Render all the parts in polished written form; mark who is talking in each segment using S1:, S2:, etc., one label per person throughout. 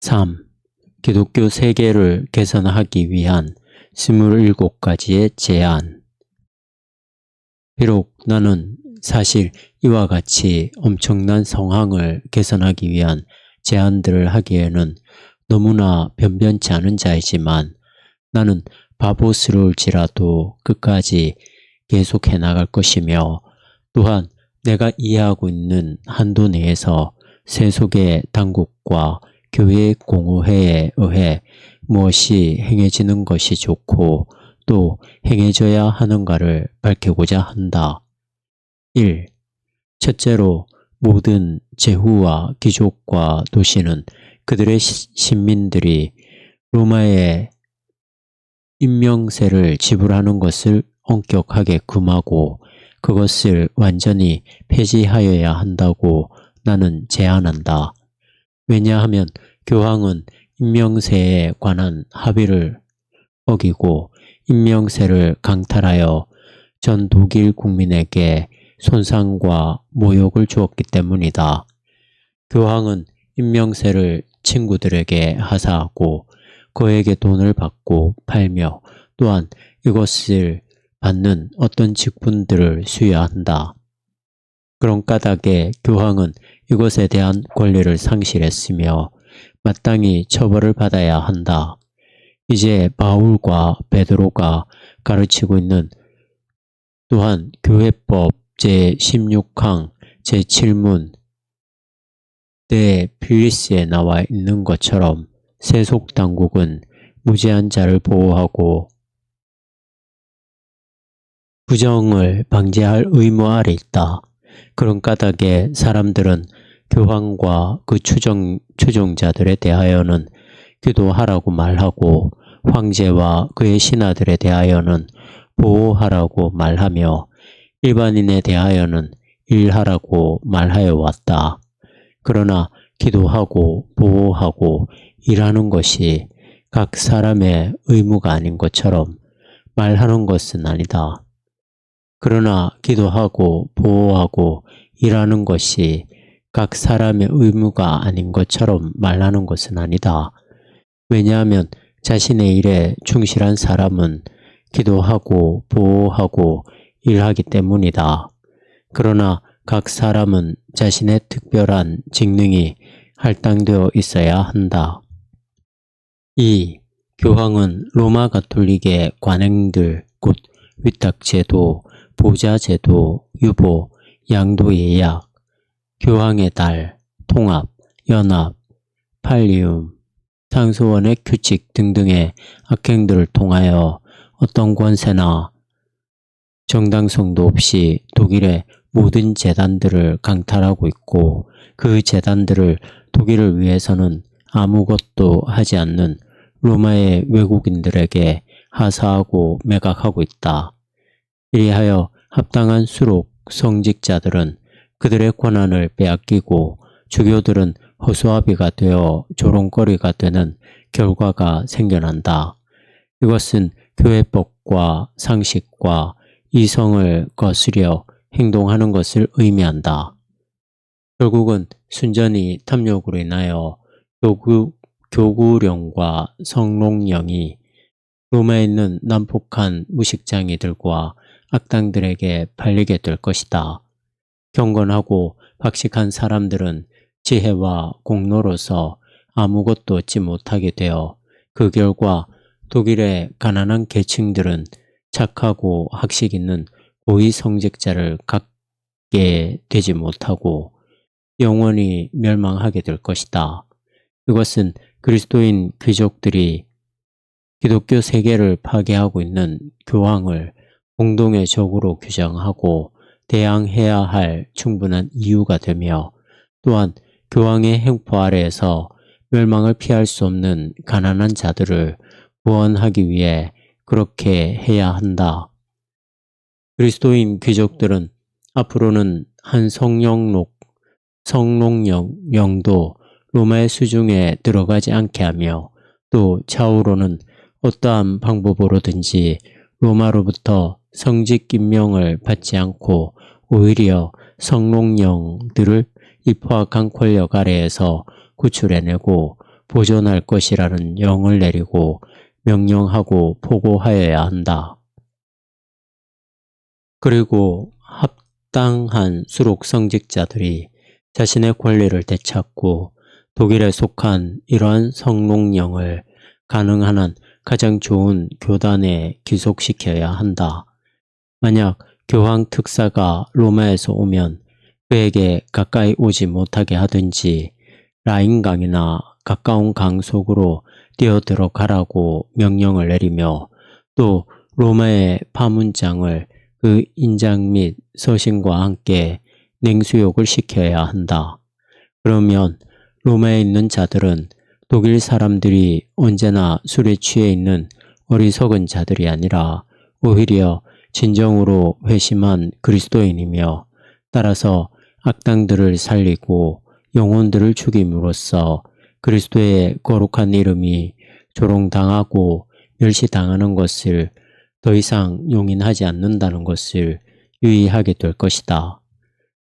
S1: 3. 기독교 세계를 개선하기 위한 27가지의 제안. 비록 나는 사실 이와 같이 엄청난 상황을 개선하기 위한 제안들을 하기에는 너무나 변변치 않은 자이지만 나는 바보스러울지라도 끝까지 계속해 나갈 것이며, 또한 내가 이해하고 있는 한도 내에서 세속의 당국과 교회의 공의회에 의해 무엇이 행해지는 것이 좋고 또 행해져야 하는가를 밝히고자 한다. 1. 첫째로, 모든 제후와 귀족과 도시는 그들의 신민들이 로마의 임명세를 지불하는 것을 엄격하게 금하고 그것을 완전히 폐지하여야 한다고 나는 제안한다. 왜냐하면 교황은 임명세에 관한 합의를 어기고 임명세를 강탈하여 전 독일 국민에게 손상과 모욕을 주었기 때문이다. 교황은 임명세를 친구들에게 하사하고 그에게 돈을 받고 팔며 또한 이것을 받는 어떤 직분들을 수여한다. 그런 까닭에 교황은 이것에 대한 권리를 상실했으며 마땅히 처벌을 받아야 한다. 이제 바울과 베드로가 가르치고 있는 또한 교회법 제16항 제7문 데 필리스에 나와 있는 것처럼 세속 당국은 무죄한 자를 보호하고 부정을 방지할 의무 아래 있다. 그런 까닭에 사람들은 교황과 그 추종자들에 대하여는 기도하라고 말하고 황제와 그의 신하들에 대하여는 보호하라고 말하며 일반인에 대하여는 일하라고 말하여 왔다. 그러나 기도하고 보호하고 일하는 것이 각 사람의 의무가 아닌 것처럼 말하는 것은 아니다. 그러나 기도하고 보호하고 일하는 것이 각 사람의 의무가 아닌 것처럼 말하는 것은 아니다. 왜냐하면 자신의 일에 충실한 사람은 기도하고 보호하고 일하기 때문이다. 그러나 각 사람은 자신의 특별한 직능이 할당되어 있어야 한다. 2. 교황은 로마 가톨릭의 관행들 곧 위탁제도, 보좌제도, 유보, 양도 예약, 교황의 달, 통합, 연합, 팔리움, 상소원의 규칙 등등의 악행들을 통하여 어떤 권세나 정당성도 없이 독일의 모든 재단들을 강탈하고 있고 그 재단들을 독일을 위해서는 아무것도 하지 않는 로마의 외국인들에게 하사하고 매각하고 있다. 이리하여 합당한 수록 성직자들은 그들의 권한을 빼앗기고 주교들은 허수아비가 되어 조롱거리가 되는 결과가 생겨난다. 이것은 교회법과 상식과 이성을 거스려 행동하는 것을 의미한다. 결국은 순전히 탐욕으로 인하여 교구령과 성롱령이 로마에 있는 난폭한 무식장이들과 악당들에게 팔리게 될 것이다. 경건하고 박식한 사람들은 지혜와 공로로서 아무것도 얻지 못하게 되어 그 결과 독일의 가난한 계층들은 착하고 학식 있는 고위 성직자를 갖게 되지 못하고 영원히 멸망하게 될 것이다. 이것은 그리스도인 귀족들이 기독교 세계를 파괴하고 있는 교황을 공동의 적으로 규정하고 대항해야 할 충분한 이유가 되며 또한 교황의 행포 아래에서 멸망을 피할 수 없는 가난한 자들을 구원하기 위해 그렇게 해야 한다. 그리스도인 귀족들은 앞으로는 한 성롱령도 로마의 수중에 들어가지 않게 하며 또 차후로는 어떠한 방법으로든지 로마로부터 성직 임명을 받지 않고 오히려 성롱령들을 이 포악한 권력 아래에서 구출해내고 보존할 것이라는 영을 내리고 명령하고 보고하여야 한다. 그리고 합당한 수록 성직자들이 자신의 권리를 되찾고 독일에 속한 이러한 성록령을 가능한 한 가장 좋은 교단에 귀속시켜야 한다. 만약 교황 특사가 로마에서 오면 그에게 가까이 오지 못하게 하든지 라인강이나 가까운 강 속으로 뛰어들어가라고 명령을 내리며 또 로마의 파문장을 그 인장 및 서신과 함께 냉수욕을 시켜야 한다. 그러면 로마에 있는 자들은 독일 사람들이 언제나 술에 취해 있는 어리석은 자들이 아니라 오히려 진정으로 회심한 그리스도인이며 따라서 악당들을 살리고 영혼들을 죽임으로써 그리스도의 거룩한 이름이 조롱당하고 멸시당하는 것을 더 이상 용인하지 않는다는 것을 유의하게 될 것이다.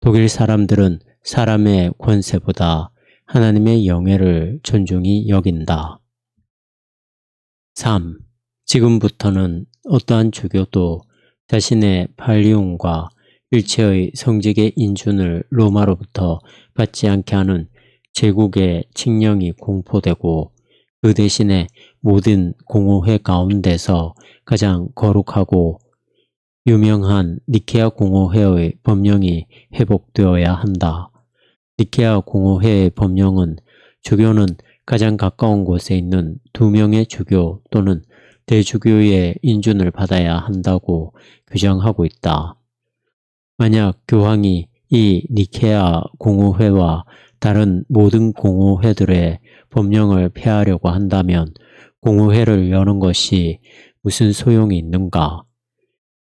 S1: 독일 사람들은 사람의 권세보다 하나님의 영예를 존중히 여긴다. 3. 지금부터는 어떠한 주교도 자신의 팔리움과 일체의 성직의 인준을 로마로부터 받지 않게 하는 제국의 칙령이 공포되고 그 대신에 모든 공호회 가운데서 가장 거룩하고 유명한 니케아 공호회의 법령이 회복되어야 한다. 니케아 공호회의 법령은 주교는 가장 가까운 곳에 있는 2명의 주교 또는 대주교의 인준을 받아야 한다고 규정하고 있다. 만약 교황이 이 니케아 공호회와 다른 모든 공호회들의 법령을 폐하려고 한다면 공호회를 여는 것이 무슨 소용이 있는가?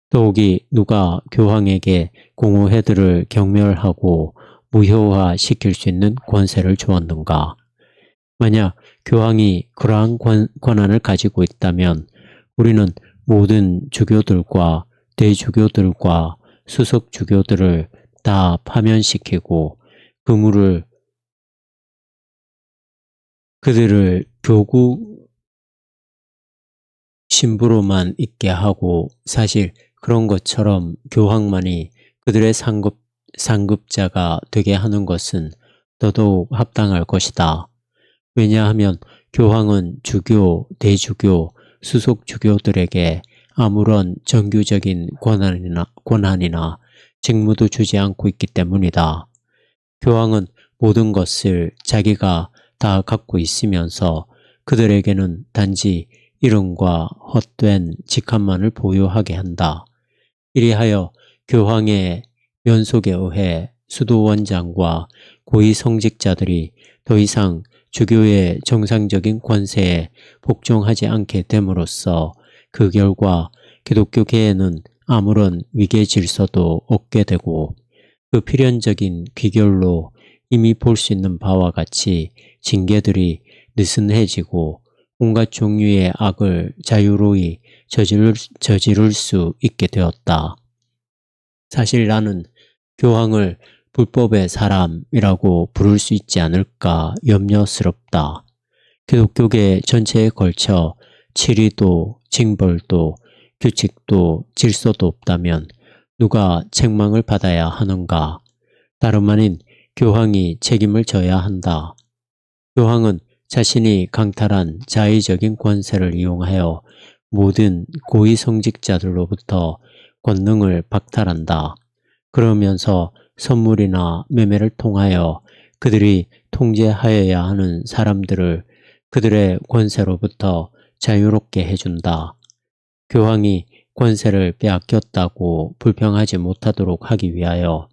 S1: 더욱이 누가 교황에게 공호회들을 경멸하고 무효화시킬 수 있는 권세를 주었는가? 만약 교황이 그러한 권한을 가지고 있다면 우리는 모든 주교들과 대주교들과 수석 주교들을 다 파면시키고 그들을 교구 신부로만 있게 하고 사실 그런 것처럼 교황만이 그들의 상급자가 되게 하는 것은 더더욱 합당할 것이다. 왜냐하면 교황은 주교, 대주교, 수속 주교들에게 아무런 정규적인 권한이나 직무도 주지 않고 있기 때문이다. 교황은 모든 것을 자기가 다 갖고 있으면서 그들에게는 단지 이름과 헛된 직함만을 보유하게 한다. 이리하여 교황의 면속에 의해 수도원장과 고위 성직자들이 더 이상 주교의 정상적인 권세에 복종하지 않게 됨으로써 그 결과 기독교계에는 아무런 위계 질서도 없게 되고 그 필연적인 귀결로 이미 볼 수 있는 바와 같이 징계들이 느슨해지고 온갖 종류의 악을 자유로이 저지를 수 있게 되었다. 사실 나는 교황을 불법의 사람이라고 부를 수 있지 않을까 염려스럽다. 기독교계 전체에 걸쳐 치리도 징벌도 규칙도 질서도 없다면 누가 책망을 받아야 하는가? 다름 아닌 교황이 책임을 져야 한다. 교황은 자신이 강탈한 자의적인 권세를 이용하여 모든 고위 성직자들로부터 권능을 박탈한다. 그러면서 선물이나 매매를 통하여 그들이 통제하여야 하는 사람들을 그들의 권세로부터 자유롭게 해준다. 교황이 권세를 빼앗겼다고 불평하지 못하도록 하기 위하여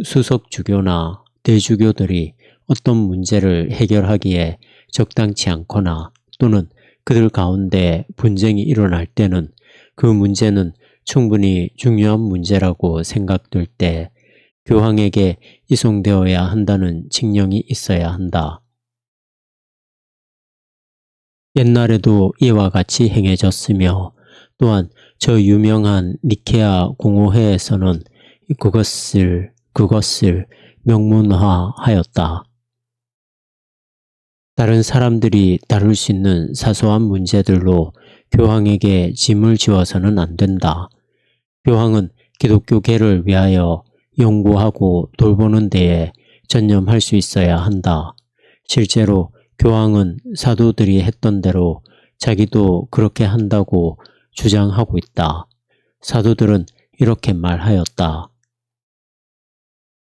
S1: 수석 주교나 대주교들이 어떤 문제를 해결하기에 적당치 않거나 또는 그들 가운데 분쟁이 일어날 때는 그 문제는 충분히 중요한 문제라고 생각될 때 교황에게 이송되어야 한다는 칙령이 있어야 한다. 옛날에도 이와 같이 행해졌으며 또한 저 유명한 니케아 공호회에서는 그것을 명문화하였다. 다른 사람들이 다룰 수 있는 사소한 문제들로 교황에게 짐을 지워서는 안 된다. 교황은 기독교계를 위하여 연구하고 돌보는 데에 전념할 수 있어야 한다. 실제로 교황은 사도들이 했던 대로 자기도 그렇게 한다고 주장하고 있다. 사도들은 이렇게 말하였다.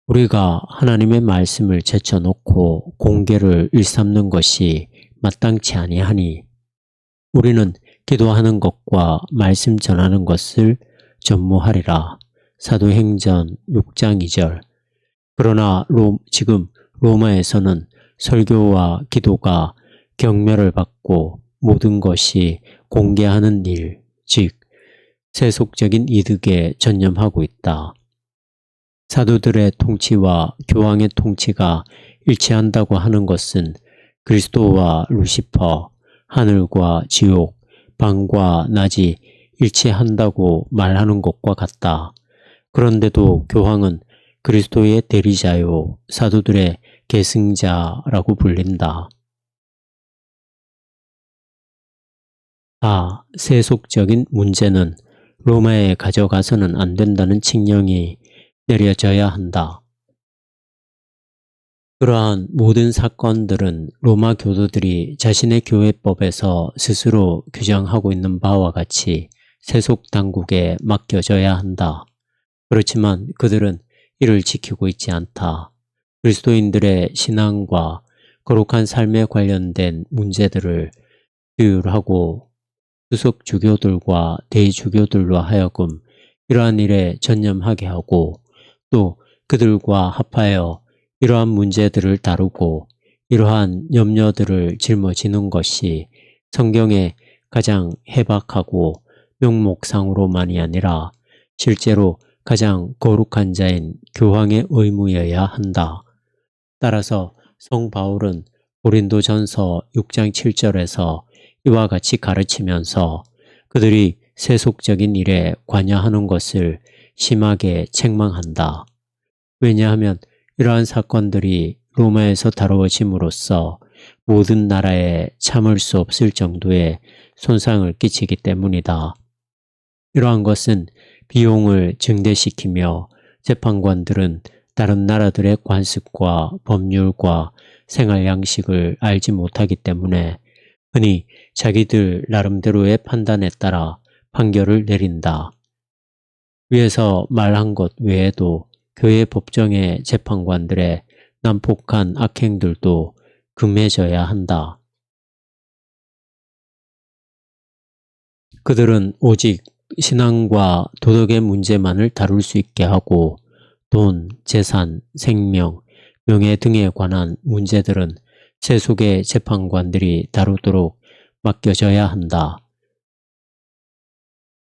S1: 우리가 하나님의 말씀을 제쳐놓고 공개를 일삼는 것이 마땅치 아니하니 우리는 기도하는 것과 말씀 전하는 것을 전무하리라. 사도행전 6장 2절. 그러나 지금 로마에서는 설교와 기도가 경멸을 받고 모든 것이 공개하는 일, 즉 세속적인 이득에 전념하고 있다. 사도들의 통치와 교황의 통치가 일치한다고 하는 것은 그리스도와 루시퍼, 하늘과 지옥, 밤과 낮이 일치한다고 말하는 것과 같다. 그런데도 교황은 그리스도의 대리자요 사도들의 계승자라고 불린다. 세속적인 문제는 로마에 가져가서는 안 된다는 칙령이 내려져야 한다. 그러한 모든 사건들은 로마 교도들이 자신의 교회법에서 스스로 규정하고 있는 바와 같이 세속 당국에 맡겨져야 한다. 그렇지만 그들은 이를 지키고 있지 않다. 그리스도인들의 신앙과 거룩한 삶에 관련된 문제들을 규율하고 수석 주교들과 대주교들로 하여금 이러한 일에 전념하게 하고 또 그들과 합하여 이러한 문제들을 다루고 이러한 염려들을 짊어지는 것이 성경의 가장 해박하고 명목상으로만이 아니라 실제로 가장 거룩한 자인 교황의 의무여야 한다. 따라서 성 바울은 고린도전서 6장 7절에서 이와 같이 가르치면서 그들이 세속적인 일에 관여하는 것을 심하게 책망한다. 왜냐하면 이러한 사건들이 로마에서 다루어짐으로써 모든 나라에 참을 수 없을 정도의 손상을 끼치기 때문이다. 이러한 것은 비용을 증대시키며 재판관들은 다른 나라들의 관습과 법률과 생활 양식을 알지 못하기 때문에 흔히 자기들 나름대로의 판단에 따라 판결을 내린다. 위에서 말한 것 외에도 교회 법정의 재판관들의 난폭한 악행들도 금해져야 한다. 그들은 오직 신앙과 도덕의 문제만을 다룰 수 있게 하고 돈, 재산, 생명, 명예 등에 관한 문제들은 세속의 재판관들이 다루도록 맡겨져야 한다.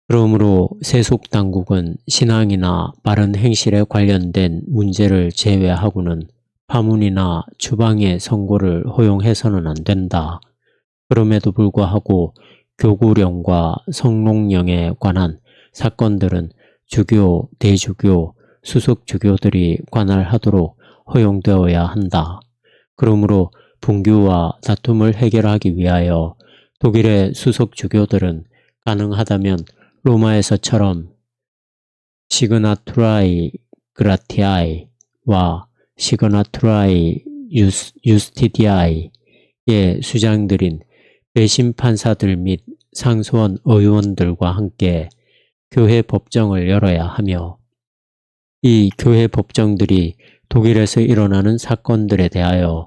S1: 그러므로 세속 당국은 신앙이나 바른 행실에 관련된 문제를 제외하고는 파문이나 추방의 선고를 허용해서는 안 된다. 그럼에도 불구하고 교구령과 성롱령에 관한 사건들은 주교, 대주교, 수석주교들이 관할하도록 허용되어야 한다. 그러므로 분규와 다툼을 해결하기 위하여 독일의 수석주교들은 가능하다면 로마에서처럼 시그나투라이 그라티아이와 시그나투라이 유스티디아이의 수장들인 배심 판사들 및 상소원 의원들과 함께 교회 법정을 열어야 하며 이 교회 법정들이 독일에서 일어나는 사건들에 대하여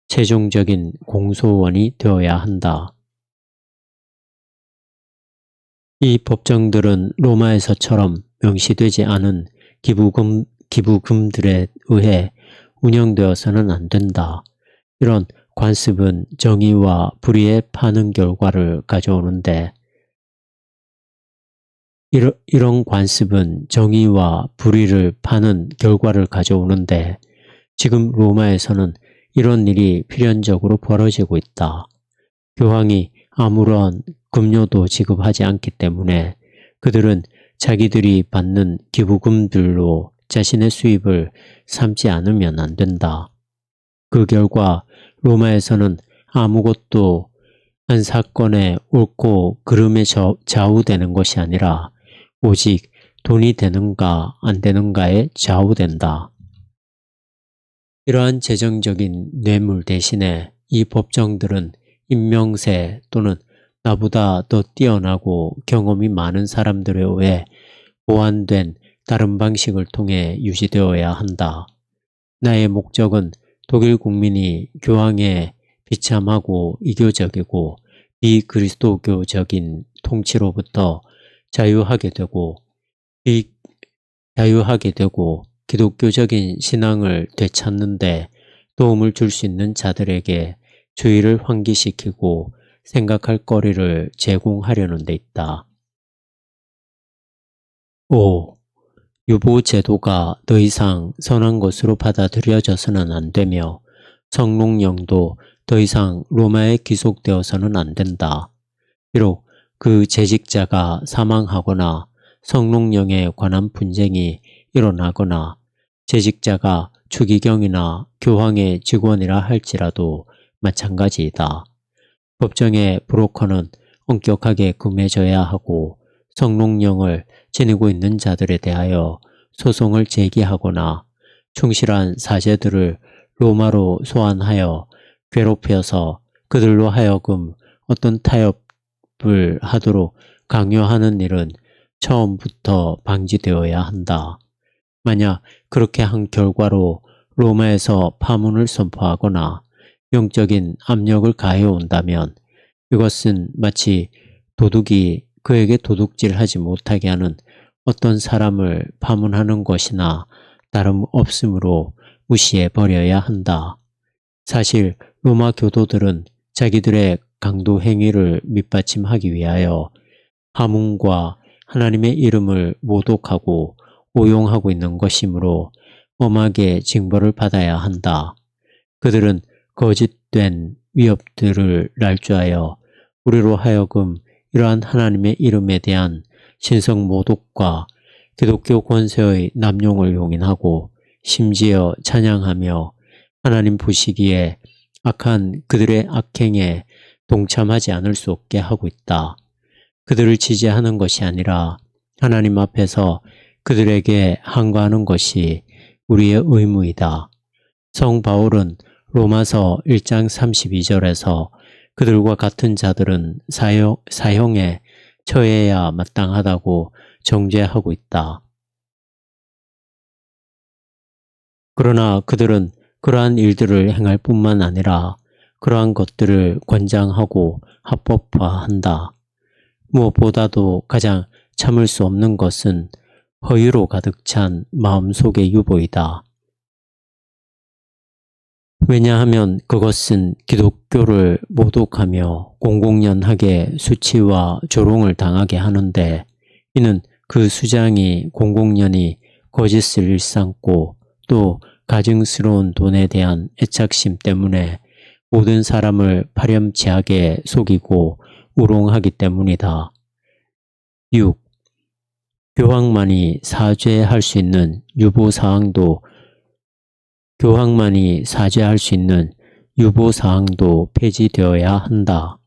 S1: 최종적인 공소원이 되어야 한다. 이 법정들은 로마에서처럼 명시되지 않은 기부금들에 의해 운영되어서는 안 된다. 이런 관습은 정의와 불의의 파는 결과를 가져오는데 이런 관습은 정의와 불의를 파는 결과를 가져오는데 지금 로마에서는 이런 일이 필연적으로 벌어지고 있다. 교황이 아무런 급료도 지급하지 않기 때문에 그들은 자기들이 받는 기부금들로 자신의 수입을 삼지 않으면 안 된다. 그 결과 로마에서는 아무것도 한 사건에 옳고 그름에 좌우되는 것이 아니라 오직 돈이 되는가 안 되는가에 좌우된다. 이러한 재정적인 뇌물 대신에 이 법정들은 임명세 또는 나보다 더 뛰어나고 경험이 많은 사람들에 의해 보완된 다른 방식을 통해 유지되어야 한다. 나의 목적은 독일 국민이 교황의 비참하고 이교적이고 비그리스도교적인 통치로부터 자유하게 되고 기독교적인 신앙을 되찾는 데 도움을 줄 수 있는 자들에게 주의를 환기시키고 생각할 거리를 제공하려는 데 있다. 5. 유보 제도가 더 이상 선한 것으로 받아들여져서는 안 되며 성록령도 더 이상 로마에 귀속되어서는 안 된다. 비록 그 재직자가 사망하거나 성록령에 관한 분쟁이 일어나거나 재직자가 추기경이나 교황의 직원이라 할지라도 마찬가지이다. 법정의 브로커는 엄격하게 금해져야 하고 성록령을 지니고 있는 자들에 대하여 소송을 제기하거나 충실한 사제들을 로마로 소환하여 괴롭혀서 그들로 하여금 어떤 타협을 하도록 강요하는 일은 처음부터 방지되어야 한다. 만약 그렇게 한 결과로 로마에서 파문을 선포하거나 영적인 압력을 가해온다면 이것은 마치 도둑이 그에게 도둑질하지 못하게 하는 어떤 사람을 파문하는 것이나 다름없으므로 무시해 버려야 한다. 사실 로마 교도들은 자기들의 강도 행위를 밑받침하기 위하여 파문과 하나님의 이름을 모독하고 오용하고 있는 것이므로 엄하게 징벌을 받아야 한다. 그들은 거짓된 위협들을 날조하여 우리로 하여금 이러한 하나님의 이름에 대한 신성 모독과 기독교 권세의 남용을 용인하고 심지어 찬양하며 하나님 보시기에 악한 그들의 악행에 동참하지 않을 수 없게 하고 있다. 그들을 지지하는 것이 아니라 하나님 앞에서 그들에게 항거하는 것이 우리의 의무이다. 성 바울은 로마서 1장 32절에서 그들과 같은 자들은 사형에 처해야 마땅하다고 정죄하고 있다. 그러나 그들은 그러한 일들을 행할 뿐만 아니라 그러한 것들을 권장하고 합법화한다. 무엇보다도 가장 참을 수 없는 것은 허위로 가득 찬 마음속의 유보이다. 왜냐하면 그것은 기독교를 모독하며 공공연하게 수치와 조롱을 당하게 하는데 이는 그 수장이 공공연히 거짓을 일삼고 또 가증스러운 돈에 대한 애착심 때문에 모든 사람을 파렴치하게 속이고 우롱하기 때문이다. 6. 교황만이 사죄할 수 있는 유보사항도 폐지되어야 한다.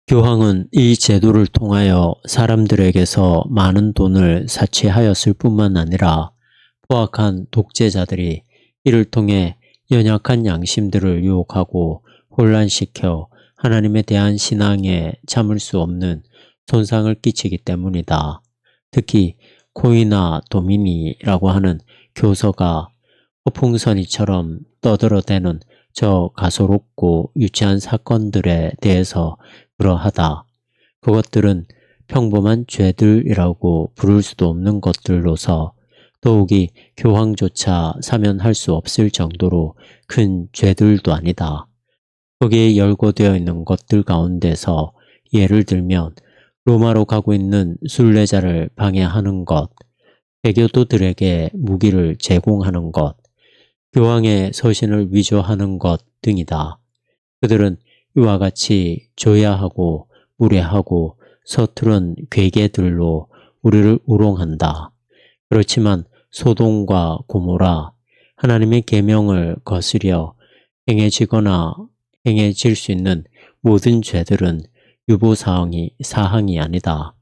S1: 교황은 이 제도를 통하여 사람들에게서 많은 돈을 사취하였을 뿐만 아니라 포악한 독재자들이 이를 통해 연약한 양심들을 유혹하고 혼란시켜 하나님에 대한 신앙에 참을 수 없는 손상을 끼치기 때문이다. 특히 코이나 도미니라고 하는 교서가 허풍선이처럼 떠들어대는 저 가소롭고 유치한 사건들에 대해서 그러하다. 그것들은 평범한 죄들이라고 부를 수도 없는 것들로서 더욱이 교황조차 사면할 수 없을 정도로 큰 죄들도 아니다. 거기에 열거되어 있는 것들 가운데서 예를 들면 로마로 가고 있는 순례자를 방해하는 것, 배교도들에게 무기를 제공하는 것, 교황의 서신을 위조하는 것 등이다. 그들은 이와 같이 조야하고 무례하고 서투른 괴계들로 우리를 우롱한다. 그렇지만 소돔과 고모라, 하나님의 계명을 거스려 행해질 수 있는 모든 죄들은 사항이 아니다.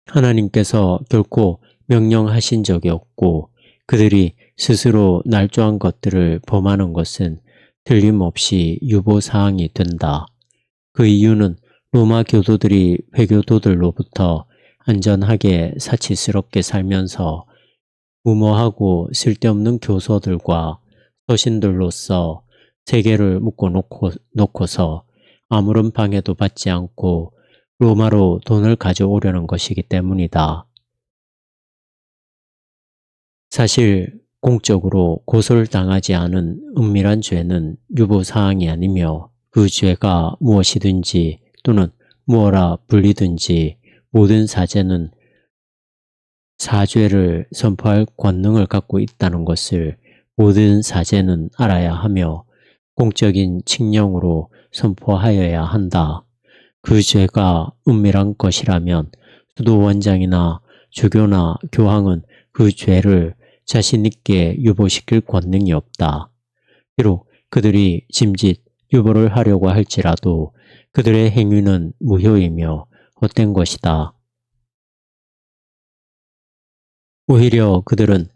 S1: 하나님께서 결코 명령하신 적이 없고 그들이 스스로 날조한 것들을 범하는 것은 틀림없이 유보사항이 된다. 그 이유는 로마 교도들이 회교도들로부터 안전하게 사치스럽게 살면서 무모하고 쓸데없는 교서들과 서신들로서 세계를 놓고서 아무런 방해도 받지 않고 로마로 돈을 가져오려는 것이기 때문이다. 사실 공적으로 고소를 당하지 않은 은밀한 죄는 유보사항이 아니며 그 죄가 무엇이든지 또는 무어라 불리든지 모든 사제는 사죄를 선포할 권능을 갖고 있다는 것을 모든 사제는 알아야 하며 공적인 칙령으로 선포하여야 한다. 그 죄가 은밀한 것이라면 수도원장이나 주교나 교황은 그 죄를 자신 있게 유보시킬 권능이 없다. 비록 그들이 짐짓 유보를 하려고 할지라도 그들의 행위는 무효이며 헛된 것이다. 오히려 그들은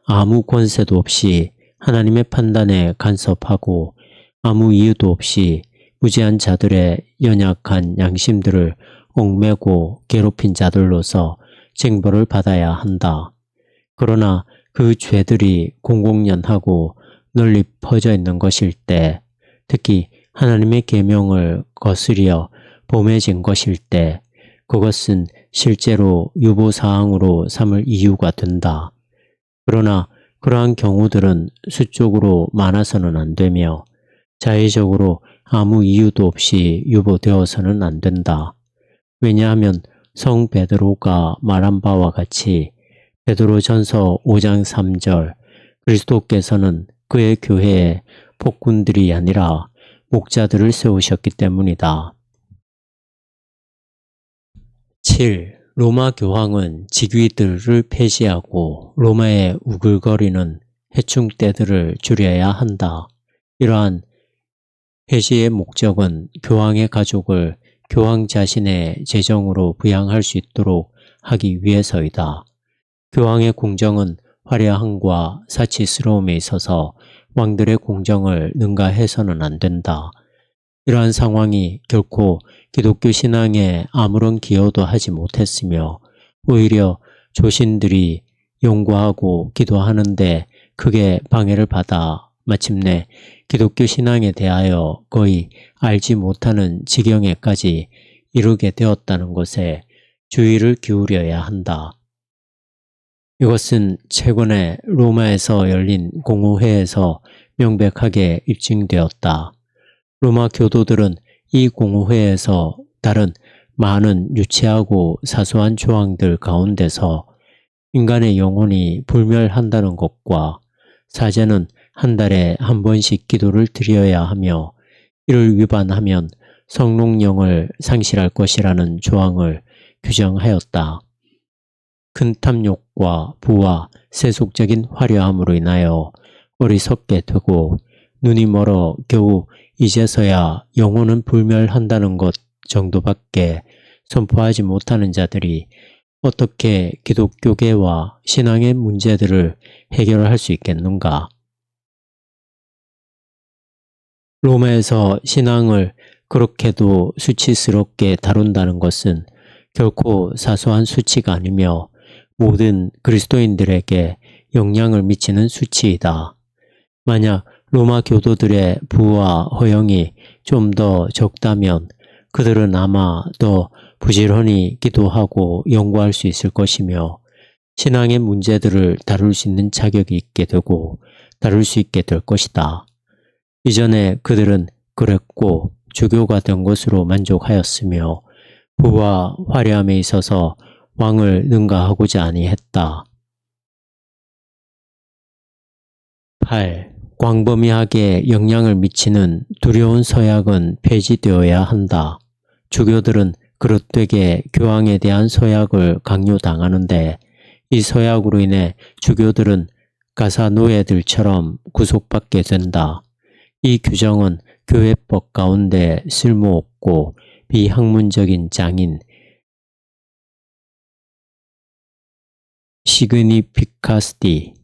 S1: 아무 권세도 없이 하나님의 판단에 간섭하고 아무 이유도 없이 무지한 자들의 연약한 양심들을 얽매고 괴롭힌 자들로서 징벌을 받아야 한다. 그러나 그 죄들이 공공연하고 널리 퍼져 있는 것일 때, 특히 하나님의 계명을 거스려 범해진 것일 때 그것은 실제로 유보사항으로 삼을 이유가 된다. 그러나 그러한 경우들은 수적으로 많아서는 안 되며 자의적으로 아무 이유도 없이 유보되어서는 안 된다. 왜냐하면 성 베드로가 말한 바와 같이 베드로전서 5장 3절 그리스도께서는 그의 교회에 폭군들이 아니라 목자들을 세우셨기 때문이다. 7. 로마 교황은 직위들을 폐지하고 로마의 우글거리는 해충떼들을 줄여야 한다. 이러한 폐지의 목적은 교황의 가족을 교황 자신의 재정으로 부양할 수 있도록 하기 위해서이다. 교황의 공정은 화려함과 사치스러움에 있어서 왕들의 공정을 능가해서는 안 된다. 이러한 상황이 결코 기독교 신앙에 아무런 기여도 하지 못했으며 오히려 조신들이 용과하고 기도하는데 크게 방해를 받아 마침내 기독교 신앙에 대하여 거의 알지 못하는 지경에까지 이르게 되었다는 것에 주의를 기울여야 한다. 이것은 최근에 로마에서 열린 공의회에서 명백하게 입증되었다. 로마 교도들은 이 공의회에서 다른 많은 유치하고 사소한 조항들 가운데서 인간의 영혼이 불멸한다는 것과 사제는 한 달에 한 번씩 기도를 드려야 하며 이를 위반하면 성록령을 상실할 것이라는 조항을 규정하였다. 큰 탐욕과 부와 세속적인 화려함으로 인하여 어리석게 되고 눈이 멀어 겨우 이제서야 영혼은 불멸한다는 것 정도밖에 선포하지 못하는 자들이 어떻게 기독교계와 신앙의 문제들을 해결할 수 있겠는가? 로마에서 신앙을 그렇게도 수치스럽게 다룬다는 것은 결코 사소한 수치가 아니며 모든 그리스도인들에게 영향을 미치는 수치이다. 만약 로마 교도들의 부와 허영이 좀 더 적다면 그들은 아마 더 부지런히 기도하고 연구할 수 있을 것이며 신앙의 문제들을 다룰 수 있는 자격이 있게 되고 다룰 수 있게 될 것이다. 이전에 그들은 그랬고 주교가 된 것으로 만족하였으며 부와 화려함에 있어서 왕을 능가하고자 아니했다. 8. 광범위하게 영향을 미치는 두려운 서약은 폐지되어야 한다. 주교들은 그릇되게 교황에 대한 서약을 강요당하는데 이 서약으로 인해 주교들은 가사 노예들처럼 구속받게 된다. 이 규정은 교회법 가운데 쓸모없고 비학문적인 장인 시그니피카스티에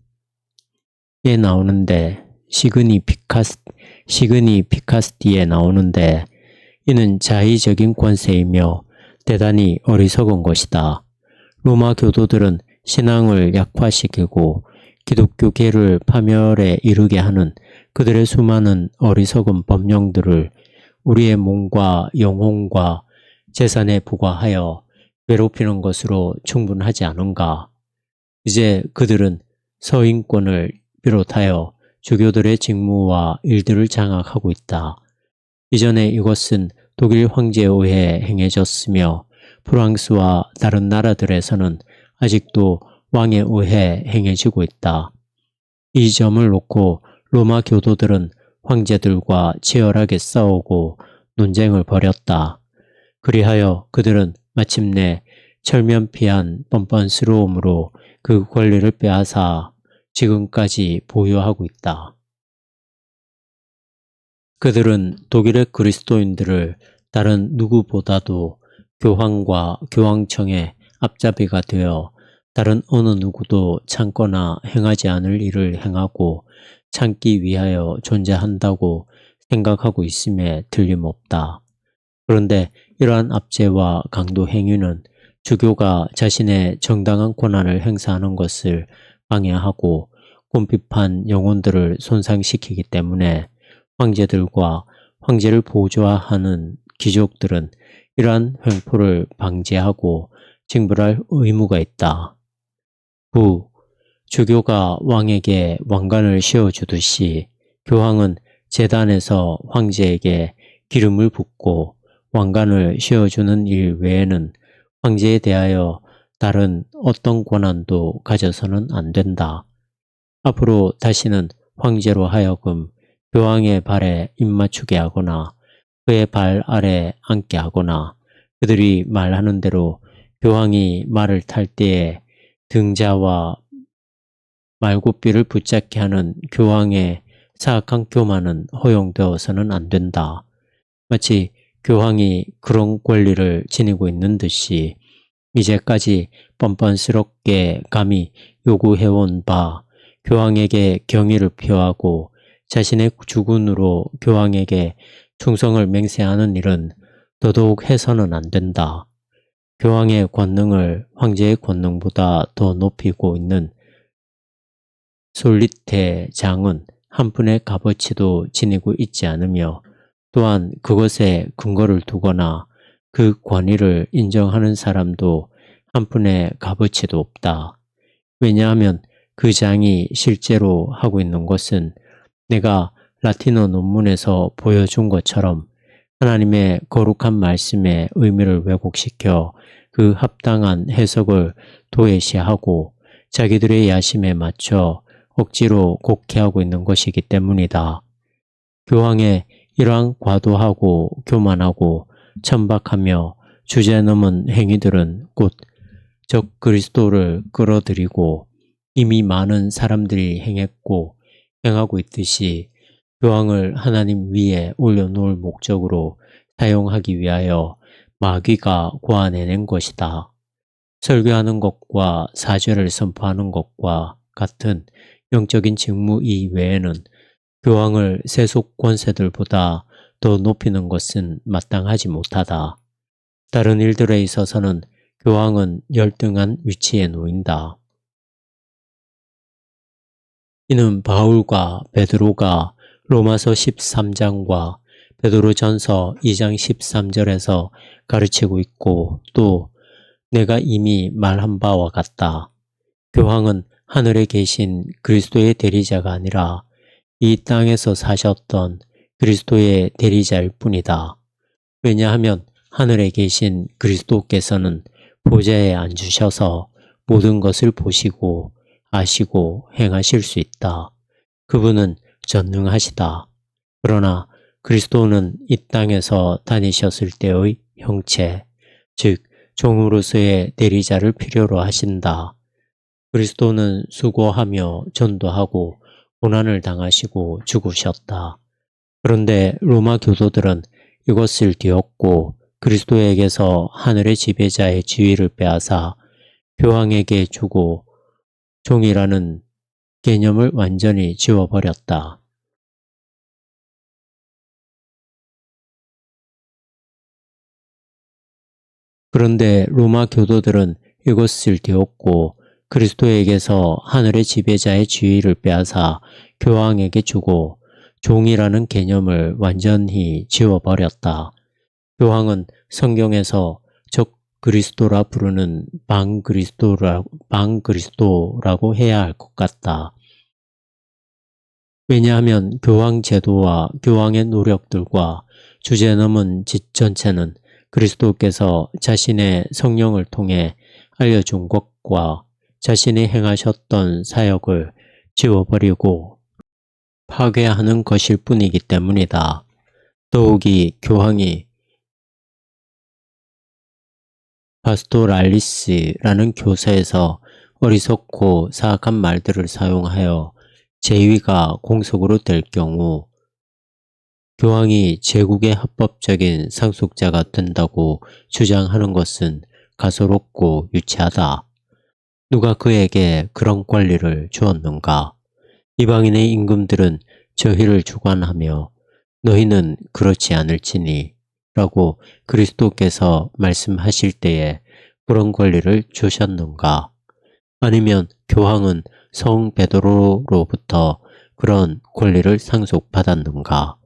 S1: 나오는데 시그니피카스티에 나오는데 이는 자의적인 권세이며 대단히 어리석은 것이다. 로마 교도들은 신앙을 약화시키고 기독교계를 파멸에 이르게 하는 그들의 수많은 어리석은 법령들을 우리의 몸과 영혼과 재산에 부과하여 괴롭히는 것으로 충분하지 않은가? 이제 그들은 서인권을 비롯하여 주교들의 직무와 일들을 장악하고 있다. 이전에 이것은 독일 황제에 의해 행해졌으며 프랑스와 다른 나라들에서는 아직도 왕에 의해 행해지고 있다. 이 점을 놓고 로마 교도들은 황제들과 치열하게 싸우고 논쟁을 벌였다. 그리하여 그들은 마침내 철면피한 뻔뻔스러움으로 그 권리를 빼앗아 지금까지 보유하고 있다. 그들은 독일의 그리스도인들을 다른 누구보다도 교황과 교황청의 앞잡이가 되어 다른 어느 누구도 참거나 행하지 않을 일을 행하고 참기 위하여 존재한다고 생각하고 있음에 틀림없다. 그런데 이러한 압제와 강도 행위는 주교가 자신의 정당한 권한을 행사하는 것을 방해하고 궁핍한 영혼들을 손상시키기 때문에 황제들과 황제를 보좌하는 귀족들은 이러한 횡포를 방지하고 징벌할 의무가 있다. 구. 주교가 왕에게 왕관을 씌워주듯이 교황은 제단에서 황제에게 기름을 붓고 왕관을 씌워주는 일 외에는 황제에 대하여 다른 어떤 권한도 가져서는 안 된다. 앞으로 다시는 황제로 하여금 교황의 발에 입맞추게 하거나 그의 발 아래 앉게 하거나 그들이 말하는 대로 교황이 말을 탈 때에 등자와 말굽비를 붙잡게 하는 교황의 사악한 교만은 허용되어서는 안 된다. 마치 교황이 그런 권리를 지니고 있는 듯이 이제까지 뻔뻔스럽게 감히 요구해온 바 교황에게 경의를 표하고 자신의 주군으로 교황에게 충성을 맹세하는 일은 더더욱 해서는 안 된다. 교황의 권능을 황제의 권능보다 더 높이고 있는 솔리테 장은 한 푼의 값어치도 지니고 있지 않으며 또한 그것에 근거를 두거나 그 권위를 인정하는 사람도 한 푼의 값어치도 없다. 왜냐하면 그 장이 실제로 하고 있는 것은 내가 라틴어 논문에서 보여준 것처럼 하나님의 거룩한 말씀의 의미를 왜곡시켜 그 합당한 해석을 도외시하고 자기들의 야심에 맞춰 억지로 곡해하고 있는 것이기 때문이다. 교황의 이러한 과도하고 교만하고 천박하며 주제넘은 행위들은 곧 적 그리스도를 끌어들이고 이미 많은 사람들이 행했고 행하고 있듯이 교황을 하나님 위에 올려놓을 목적으로 사용하기 위하여 마귀가 고안해낸 것이다. 설교하는 것과 사죄를 선포하는 것과 같은 영적인 직무 이외에는 교황을 세속 권세들보다 더 높이는 것은 마땅하지 못하다. 다른 일들에 있어서는 교황은 열등한 위치에 놓인다. 이는 바울과 베드로가 로마서 13장과 베드로전서 2장 13절에서 가르치고 있고 또 내가 이미 말한 바와 같다. 교황은 하늘에 계신 그리스도의 대리자가 아니라 이 땅에서 사셨던 그리스도의 대리자일 뿐이다. 왜냐하면 하늘에 계신 그리스도께서는 보좌에 앉으셔서 모든 것을 보시고 아시고 행하실 수 있다. 그분은 전능하시다. 그러나 그리스도는 이 땅에서 다니셨을 때의 형체, 즉 종으로서의 대리자를 필요로 하신다. 그리스도는 수고하며 전도하고 고난을 당하시고 죽으셨다. 그런데 로마 교도들은 이것을 뒤엎고 그리스도에게서 하늘의 지배자의 지위를 빼앗아 교황에게 주고 종이라는 개념을 완전히 지워버렸다. 그런데 로마 교도들은 이것을 뒤엎고 그리스도에게서 하늘의 지배자의 지위를 빼앗아 교황에게 주고 종이라는 개념을 완전히 지워버렸다. 교황은 성경에서 적 그리스도라 부르는 방그리스도라고 해야 할 것 같다. 왜냐하면 교황 제도와 교황의 노력들과 주제넘은 짓 전체는 그리스도께서 자신의 성령을 통해 알려준 것과 자신이 행하셨던 사역을 지워버리고 파괴하는 것일 뿐이기 때문이다. 더욱이 교황이 파스토랄리스라는 교사에서 어리석고 사악한 말들을 사용하여 제위가 공속으로 될 경우 교황이 제국의 합법적인 상속자가 된다고 주장하는 것은 가소롭고 유치하다. 누가 그에게 그런 권리를 주었는가? 이방인의 임금들은 저희를 주관하며 너희는 그렇지 않을지니 라고 그리스도께서 말씀하실 때에 그런 권리를 주셨는가? 아니면 교황은 성 베드로로부터 그런 권리를 상속받았는가?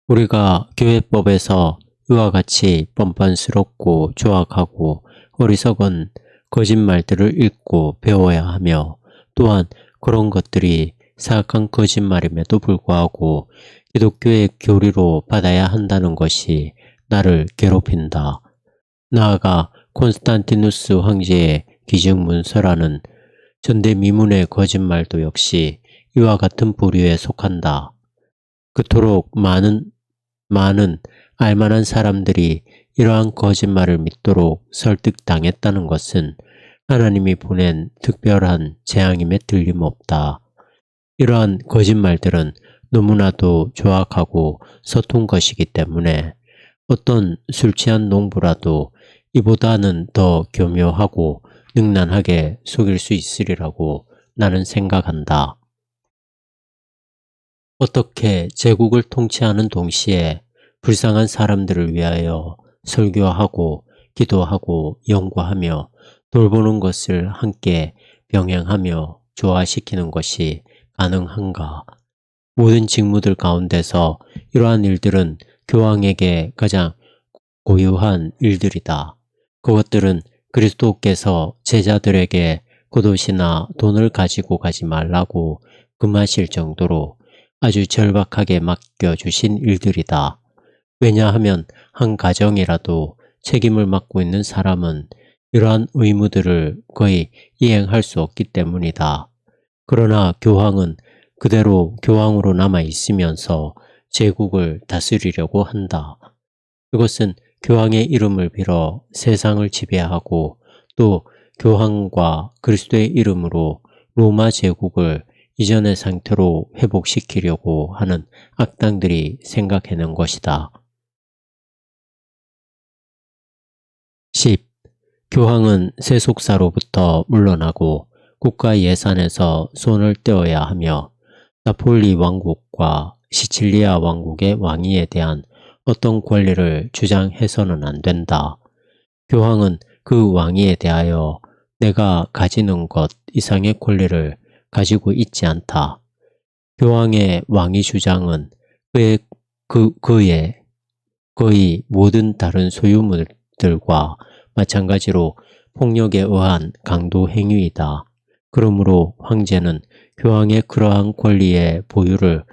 S1: 우리가 교회법에서 이와 같이 뻔뻔스럽고 조악하고 어리석은 거짓말들을 읽고 배워야 하며 또한 그런 것들이 사악한 거짓말임에도 불구하고 기독교의 교리로 받아야 한다는 것이 나를 괴롭힌다. 나아가 콘스탄티누스 황제의 기증문서라는 전대미문의 거짓말도 역시 이와 같은 부류에 속한다. 그토록 많은 알만한 사람들이 이러한 거짓말을 믿도록 설득당했다는 것은 하나님이 보낸 특별한 재앙임에 틀림없다. 이러한 거짓말들은 너무나도 조악하고 서툰 것이기 때문에 어떤 술 취한 농부라도 이보다는 더 교묘하고 능란하게 속일 수 있으리라고 나는 생각한다. 어떻게 제국을 통치하는 동시에 불쌍한 사람들을 위하여 설교하고 기도하고 연구하며 돌보는 것을 함께 병행하며 조화시키는 것이 가능한가? 모든 직무들 가운데서 이러한 일들은 교황에게 가장 고유한 일들이다. 그것들은 그리스도께서 제자들에게 겉옷이나 돈을 가지고 가지 말라고 금하실 정도로 아주 절박하게 맡겨주신 일들이다. 왜냐하면 한 가정이라도 책임을 맡고 있는 사람은 이러한 의무들을 거의 이행할 수 없기 때문이다. 그러나 교황은 그대로 교황으로 남아 있으면서 제국을 다스리려고 한다. 이것은 교황의 이름을 빌어 세상을 지배하고 또 교황과 그리스도의 이름으로 로마 제국을 이전의 상태로 회복시키려고 하는 악당들이 생각해낸 것이다. 10. 교황은 세속사로부터 물러나고 국가 예산에서 손을 떼어야 하며 나폴리 왕국과 시칠리아 왕국의 왕위에 대한 어떤 권리를 주장해서는 안 된다. 교황은 그 왕위에 대하여 내가 가지는 것 이상의 권리를 가지고 있지 않다. 교황의 왕위 주장은 그의 거의 모든 다른 소유물들과 마찬가지로 폭력에 의한 강도 행위이다. 그러므로 황제는 교황의 그러한 권리의 보유를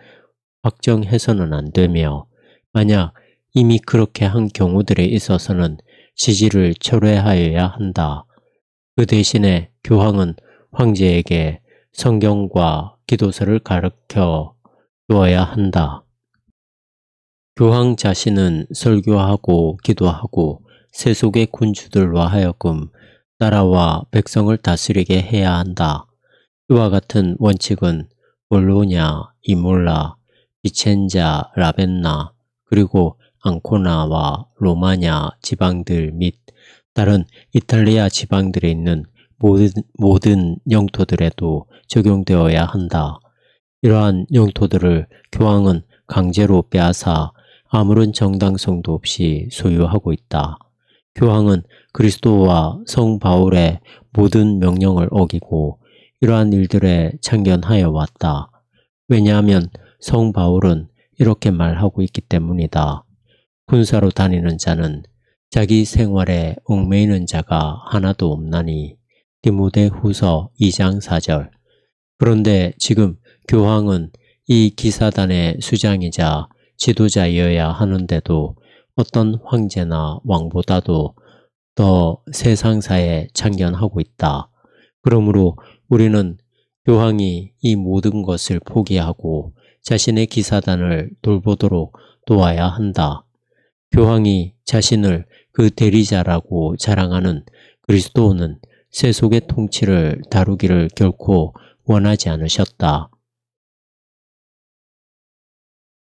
S1: 확정해서는 안 되며 만약 이미 그렇게 한 경우들에 있어서는 지지를 철회하여야 한다. 그 대신에 교황은 황제에게 성경과 기도서를 가르쳐 주어야 한다. 교황 자신은 설교하고 기도하고 세속의 군주들과 하여금 나라와 백성을 다스리게 해야 한다. 이와 같은 원칙은 볼로냐, 이몰라, 비첸자, 라벤나, 그리고 앙코나와 로마냐 지방들 및 다른 이탈리아 지방들에 있는 모든 영토들에도 적용되어야 한다. 이러한 영토들을 교황은 강제로 빼앗아 아무런 정당성도 없이 소유하고 있다. 교황은 그리스도와 성 바울의 모든 명령을 어기고 이러한 일들에 참견하여 왔다. 왜냐하면 성 바울은 이렇게 말하고 있기 때문이다. 군사로 다니는 자는 자기 생활에 얽매이는 자가 하나도 없나니. 디모데후서 2장 4절. 그런데 지금 교황은 이 기사단의 수장이자 지도자여야 하는데도 어떤 황제나 왕보다도 더 세상사에 참견하고 있다. 그러므로 우리는 교황이 이 모든 것을 포기하고 자신의 기사단을 돌보도록 도와야 한다. 교황이 자신을 그 대리자라고 자랑하는 그리스도는 세속의 통치를 다루기를 결코 원하지 않으셨다.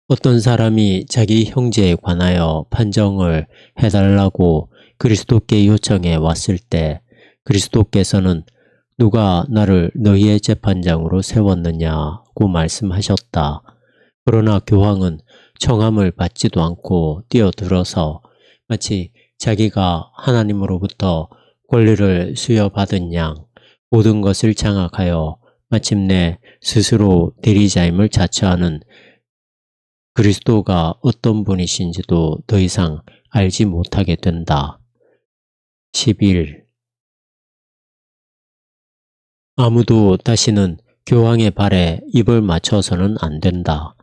S1: 어떤 사람이 자기 형제에 관하여 판정을 해달라고 그리스도께 요청해 왔을 때 그리스도께서는 누가 나를 너희의 재판장으로 세웠느냐고 말씀하셨다. 그러나 교황은 청함을 받지도 않고 뛰어들어서 마치 자기가 하나님으로부터 권리를 수여받은 양 모든 것을 장악하여 마침내 스스로 대리자임을 자처하는 그리스도가 어떤 분이신지도 더 이상 알지 못하게 된다. 11. 아무도 다시는 교황의 발에 입을 맞춰서는 안 된다.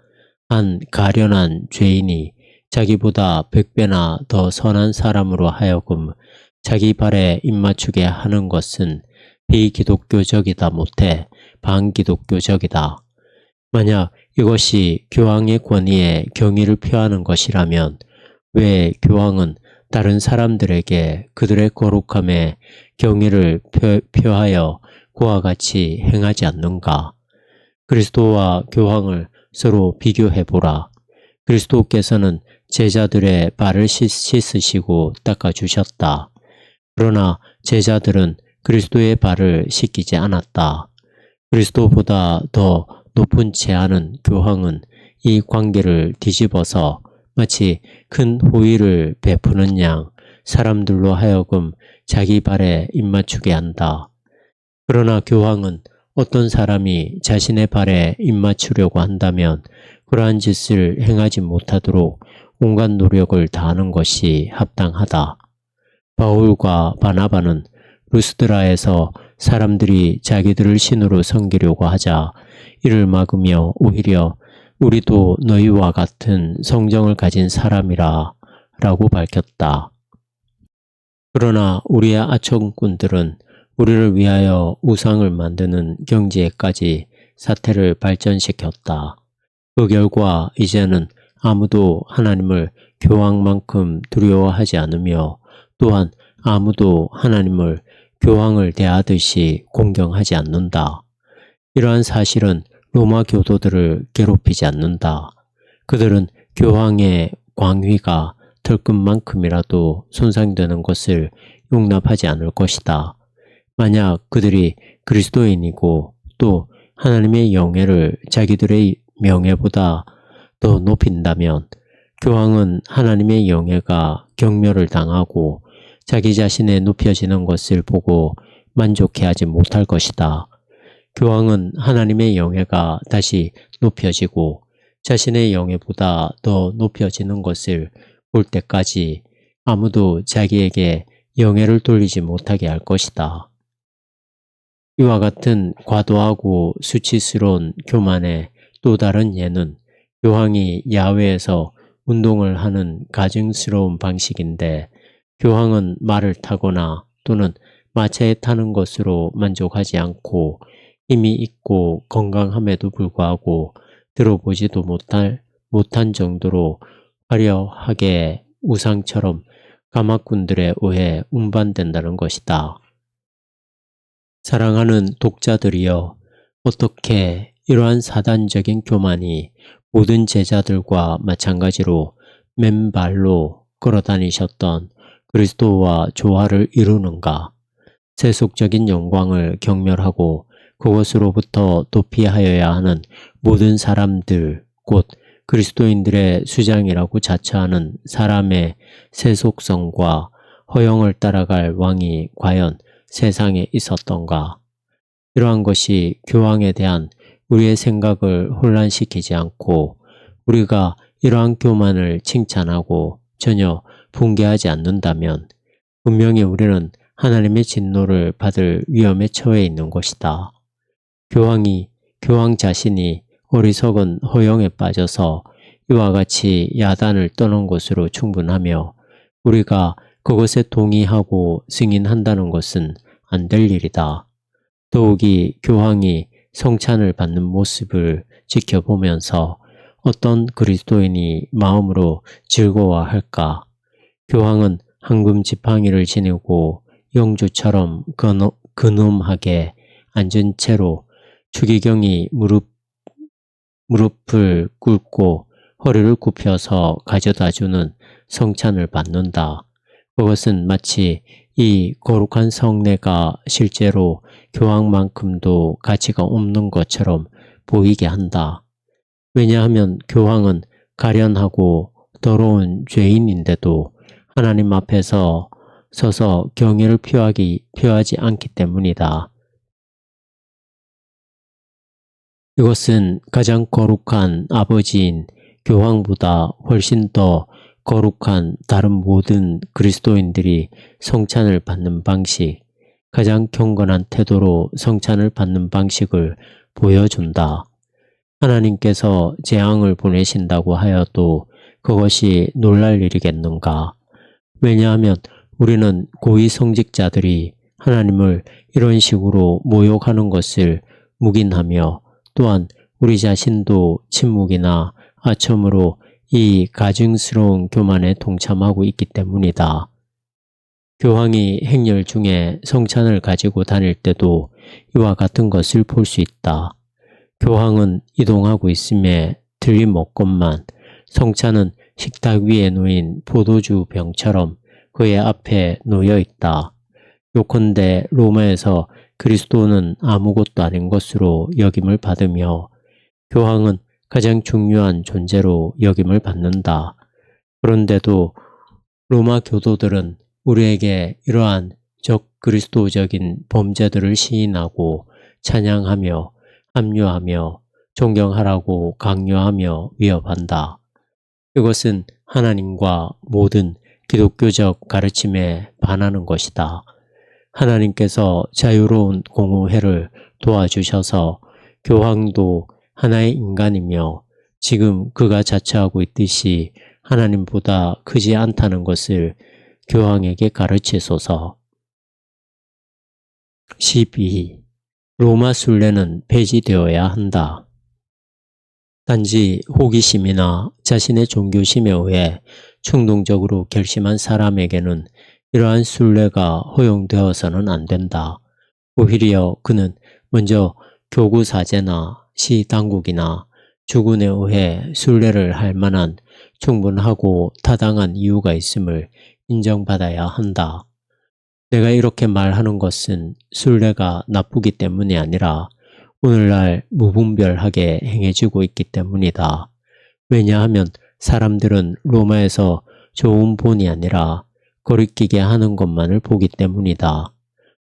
S1: 한 가련한 죄인이 자기보다 100배나 더 선한 사람으로 하여금 자기 발에 입맞추게 하는 것은 비기독교적이다 못해 반기독교적이다. 만약 이것이 교황의 권위에 경의를 표하는 것이라면 왜 교황은 다른 사람들에게 그들의 거룩함에 경의를 표하여 그와 같이 행하지 않는가? 그리스도와 교황을 서로 비교해보라. 그리스도께서는 제자들의 발을 씻으시고 닦아주셨다. 그러나 제자들은 그리스도의 발을 씻기지 않았다. 그리스도보다 더 높은 제하는 교황은 이 관계를 뒤집어서 마치 큰 호의를 베푸는 양 사람들로 하여금 자기 발에 입맞추게 한다. 그러나 교황은 어떤 사람이 자신의 발에 입맞추려고 한다면 그러한 짓을 행하지 못하도록 온갖 노력을 다하는 것이 합당하다. 바울과 바나바는 루스드라에서 사람들이 자기들을 신으로 섬기려고 하자 이를 막으며 오히려 우리도 너희와 같은 성정을 가진 사람이라 라고 밝혔다. 그러나 우리의 아청꾼들은 우리를 위하여 우상을 만드는 경지에까지 사태를 발전시켰다. 그 결과 이제는 아무도 하나님을 교황만큼 두려워하지 않으며 또한 아무도 하나님을 교황을 대하듯이 공경하지 않는다. 이러한 사실은 로마 교도들을 괴롭히지 않는다. 그들은 교황의 광위가 털끝만큼이라도 손상되는 것을 용납하지 않을 것이다. 만약 그들이 그리스도인이고 또 하나님의 영예를 자기들의 명예보다 더 높인다면 교황은 하나님의 영예가 경멸을 당하고 자기 자신의 높여지는 것을 보고 만족해하지 못할 것이다. 교황은 하나님의 영예가 다시 높여지고 자신의 영예보다 더 높여지는 것을 볼 때까지 아무도 자기에게 영예를 돌리지 못하게 할 것이다. 이와 같은 과도하고 수치스러운 교만의 또 다른 예는 교황이 야외에서 운동을 하는 가증스러운 방식인데 교황은 말을 타거나 또는 마차에 타는 것으로 만족하지 않고 힘이 있고 건강함에도 불구하고 들어보지도 못한 정도로 화려하게 우상처럼 가마꾼들에 의해 운반된다는 것이다. 사랑하는 독자들이여, 어떻게 이러한 사단적인 교만이 모든 제자들과 마찬가지로 맨발로 걸어다니셨던 그리스도와 조화를 이루는가? 세속적인 영광을 경멸하고 그것으로부터 도피하여야 하는 모든 사람들, 곧 그리스도인들의 수장이라고 자처하는 사람의 세속성과 허영을 따라갈 왕이 과연 세상에 있었던가? 이러한 것이 교황에 대한 우리의 생각을 혼란시키지 않고 우리가 이러한 교만을 칭찬하고 전혀 붕괴하지 않는다면 분명히 우리는 하나님의 진노를 받을 위험에 처해 있는 것이다. 교황 자신이 어리석은 허영에 빠져서 이와 같이 야단을 떠는 것으로 충분하며 우리가 그것에 동의하고 승인한다는 것은 안 될 일이다. 더욱이 교황이 성찬을 받는 모습을 지켜보면서 어떤 그리스도인이 마음으로 즐거워할까? 교황은 황금 지팡이를 지니고 영주처럼 근엄하게 앉은 채로 추기경이 무릎을 꿇고 허리를 굽혀서 가져다주는 성찬을 받는다. 그것은 마치 이 거룩한 성례가 실제로 교황만큼도 가치가 없는 것처럼 보이게 한다. 왜냐하면 교황은 가련하고 더러운 죄인인데도 하나님 앞에서 서서 경외를 표하지 않기 때문이다. 이것은 가장 거룩한 아버지인 교황보다 훨씬 더 거룩한 다른 모든 그리스도인들이 성찬을 받는 방식, 가장 경건한 태도로 성찬을 받는 방식을 보여준다. 하나님께서 재앙을 보내신다고 하여도 그것이 놀랄 일이겠는가? 왜냐하면 우리는 고위성직자들이 하나님을 이런 식으로 모욕하는 것을 묵인하며 또한 우리 자신도 침묵이나 아첨으로 이 가증스러운 교만에 동참하고 있기 때문이다. 교황이 행렬 중에 성찬을 가지고 다닐 때도 이와 같은 것을 볼 수 있다. 교황은 이동하고 있음에 들림없건만 성찬은 식탁 위에 놓인 포도주 병처럼 그의 앞에 놓여 있다. 요컨대 로마에서 그리스도는 아무것도 아닌 것으로 여김을 받으며 교황은 가장 중요한 존재로 여김을 받는다. 그런데도 로마 교도들은 우리에게 이러한 적그리스도적인 범죄들을 시인하고 찬양하며 합류하며 존경하라고 강요하며 위협한다. 이것은 하나님과 모든 기독교적 가르침에 반하는 것이다. 하나님께서 자유로운 공의회를 도와주셔서 교황도 하나의 인간이며 지금 그가 자처하고 있듯이 하나님보다 크지 않다는 것을 교황에게 가르치소서. 12. 로마 순례는 폐지되어야 한다. 단지 호기심이나 자신의 종교심에 의해 충동적으로 결심한 사람에게는 이러한 순례가 허용되어서는 안 된다. 오히려 그는 먼저 교구사제나 시당국이나 주군에 의해 순례를 할 만한 충분하고 타당한 이유가 있음을 인정받아야 한다. 내가 이렇게 말하는 것은 순례가 나쁘기 때문이 아니라 오늘날 무분별하게 행해지고 있기 때문이다. 왜냐하면 사람들은 로마에서 좋은 본이 아니라 거리끼게 하는 것만을 보기 때문이다.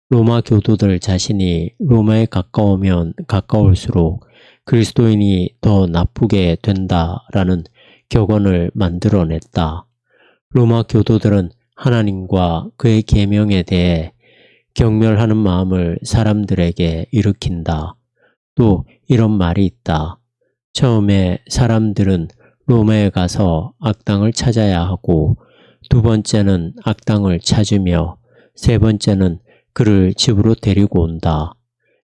S1: 로마 교도들 자신이 로마에 가까우면 가까울수록 그리스도인이 더 나쁘게 된다라는 격언을 만들어냈다. 로마 교도들은 하나님과 그의 계명에 대해 경멸하는 마음을 사람들에게 일으킨다. 또 이런 말이 있다. 처음에 사람들은 로마에 가서 악당을 찾아야 하고 두 번째는 악당을 찾으며 세 번째는 그를 집으로 데리고 온다.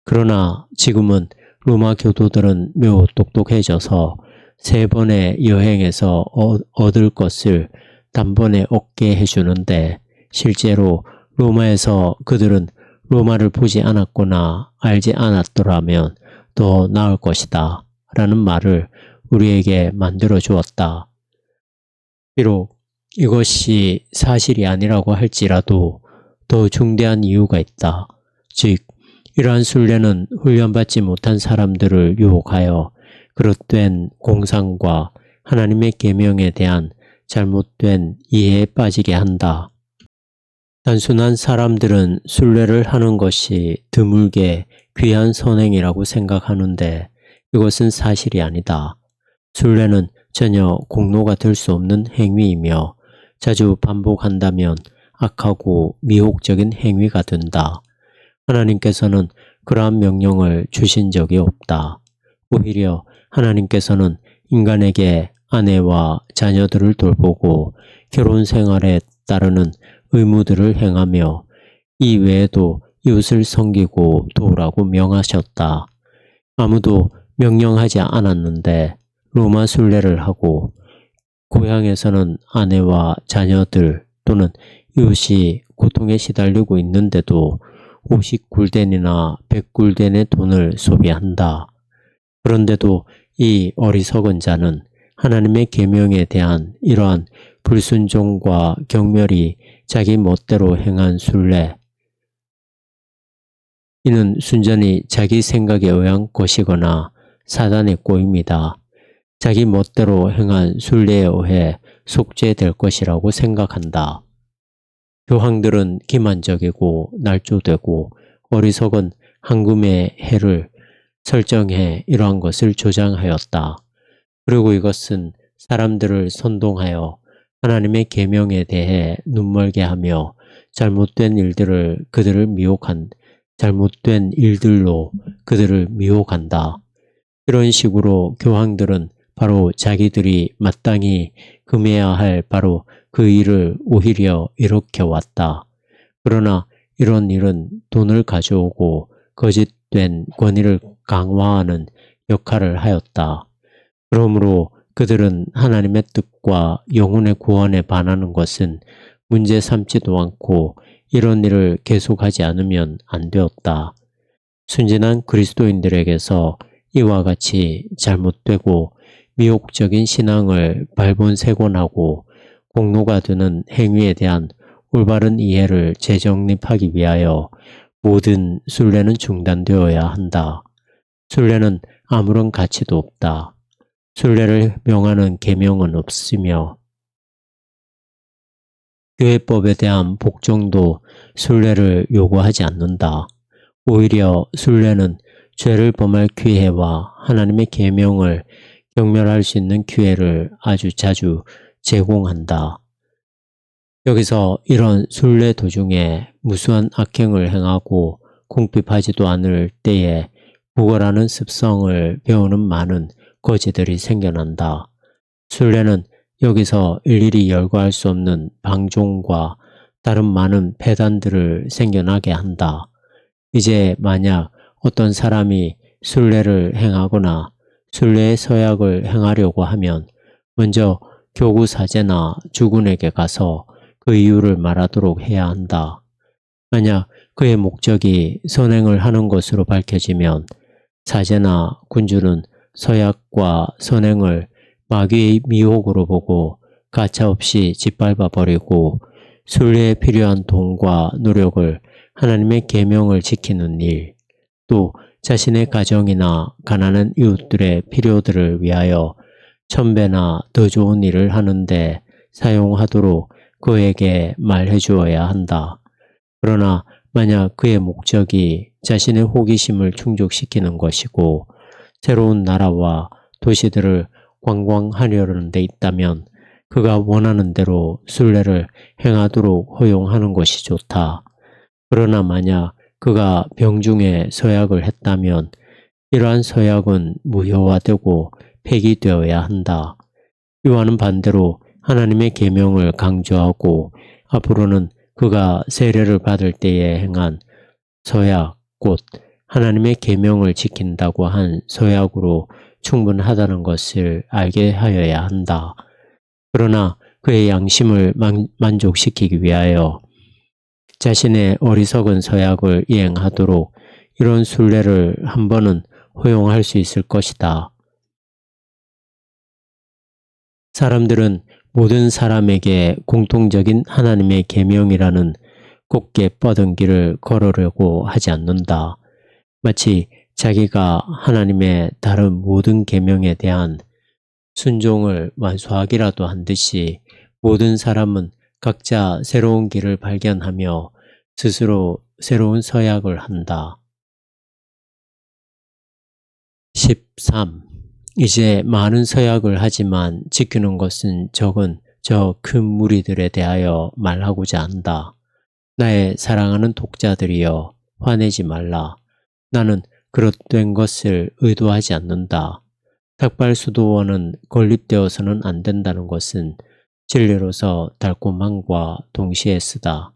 S1: 그러나 지금은 로마 교도들은 매우 똑똑해져서 세 번의 여행에서 얻을 것을 단번에 얻게 해주는데 실제로 로마에서 그들은 로마를 보지 않았거나 알지 않았더라면 더 나을 것이다 라는 말을 우리에게 만들어 주었다. 비록 이것이 사실이 아니라고 할지라도 더 중대한 이유가 있다. 즉, 이러한 순례는 훈련받지 못한 사람들을 유혹하여 그릇된 공상과 하나님의 계명에 대한 잘못된 이해에 빠지게 한다. 단순한 사람들은 순례를 하는 것이 드물게 귀한 선행이라고 생각하는데 이것은 사실이 아니다. 순례는 전혀 공로가 될 수 없는 행위이며 자주 반복한다면 악하고 미혹적인 행위가 된다. 하나님께서는 그러한 명령을 주신 적이 없다. 오히려 하나님께서는 인간에게 아내와 자녀들을 돌보고 결혼 생활에 따르는 의무들을 행하며 이 외에도 이웃을 섬기고 도우라고 명하셨다. 아무도 명령하지 않았는데 로마 순례를 하고 고향에서는 아내와 자녀들 또는 이웃이 고통에 시달리고 있는데도 50굴덴이나 100굴덴의 돈을 소비한다. 그런데도 이 어리석은 자는 하나님의 계명에 대한 이러한 불순종과 경멸이 자기 멋대로 행한 순례, 이는 순전히 자기 생각에 의한 것이거나 사단의 꼴입니다. 자기 멋대로 행한 순례에 의해 속죄될 것이라고 생각한다. 교황들은 기만적이고 날조되고 어리석은 황금의 해를 설정해 이러한 것을 조장하였다. 그리고 이것은 사람들을 선동하여 하나님의 계명에 대해 눈멀게 하며 잘못된 일들로 그들을 미혹한다. 이런 식으로 교황들은 바로 자기들이 마땅히 금해야 할 바로 그 일을 오히려 일으켜왔다. 그러나 이런 일은 돈을 가져오고 거짓된 권위를 강화하는 역할을 하였다. 그러므로 그들은 하나님의 뜻과 영혼의 구원에 반하는 것은 문제 삼지도 않고 이런 일을 계속하지 않으면 안 되었다. 순진한 그리스도인들에게서 이와 같이 잘못되고 미혹적인 신앙을 발본색원하고 공로가 되는 행위에 대한 올바른 이해를 재정립하기 위하여 모든 순례는 중단되어야 한다. 순례는 아무런 가치도 없다. 순례를 명하는 계명은 없으며 교회법에 대한 복종도 순례를 요구하지 않는다. 오히려 순례는 죄를 범할 기회와 하나님의 계명을 경멸할 수 있는 기회를 아주 자주 제공한다. 여기서 이런 순례 도중에 무수한 악행을 행하고 궁핍하지도 않을 때에 구걸하는 습성을 배우는 많은 거지들이 생겨난다. 순례는 여기서 일일이 열거할 수 없는 방종과 다른 많은 폐단들을 생겨나게 한다. 이제 만약 어떤 사람이 순례를 행하거나 순례의 서약을 행하려고 하면 먼저 교구 사제나 주군에게 가서 그 이유를 말하도록 해야 한다. 만약 그의 목적이 선행을 하는 것으로 밝혀지면 사제나 군주는 서약과 선행을 마귀의 미혹으로 보고 가차없이 짓밟아 버리고 순례에 필요한 돈과 노력을 하나님의 계명을 지키는 일, 또 자신의 가정이나 가난한 이웃들의 필요들을 위하여 1000배나 더 좋은 일을 하는데 사용하도록 그에게 말해 주어야 한다. 그러나 만약 그의 목적이 자신의 호기심을 충족시키는 것이고 새로운 나라와 도시들을 관광하려는 데 있다면 그가 원하는 대로 순례를 행하도록 허용하는 것이 좋다. 그러나 만약 그가 병중에 서약을 했다면 이러한 서약은 무효화되고 폐기되어야 한다. 이와는 반대로 하나님의 계명을 강조하고 앞으로는 그가 세례를 받을 때에 행한 서약, 곧 하나님의 계명을 지킨다고 한 서약으로 충분하다는 것을 알게 하여야 한다. 그러나 그의 양심을 만족시키기 위하여 자신의 어리석은 서약을 이행하도록 이런 순례를 한 번은 허용할 수 있을 것이다. 사람들은 모든 사람에게 공통적인 하나님의 계명이라는 곧게 뻗은 길을 걸으려고 하지 않는다. 마치 자기가 하나님의 다른 모든 계명에 대한 순종을 완수하기라도 한 듯이 모든 사람은 각자 새로운 길을 발견하며 스스로 새로운 서약을 한다. 13. 이제 많은 서약을 하지만 지키는 것은 적은 저 큰 무리들에 대하여 말하고자 한다. 나의 사랑하는 독자들이여, 화내지 말라. 나는 그릇된 것을 의도하지 않는다. 삭발수도원은 건립되어서는 안 된다는 것은 진리로서 달콤함과 동시에 쓰다.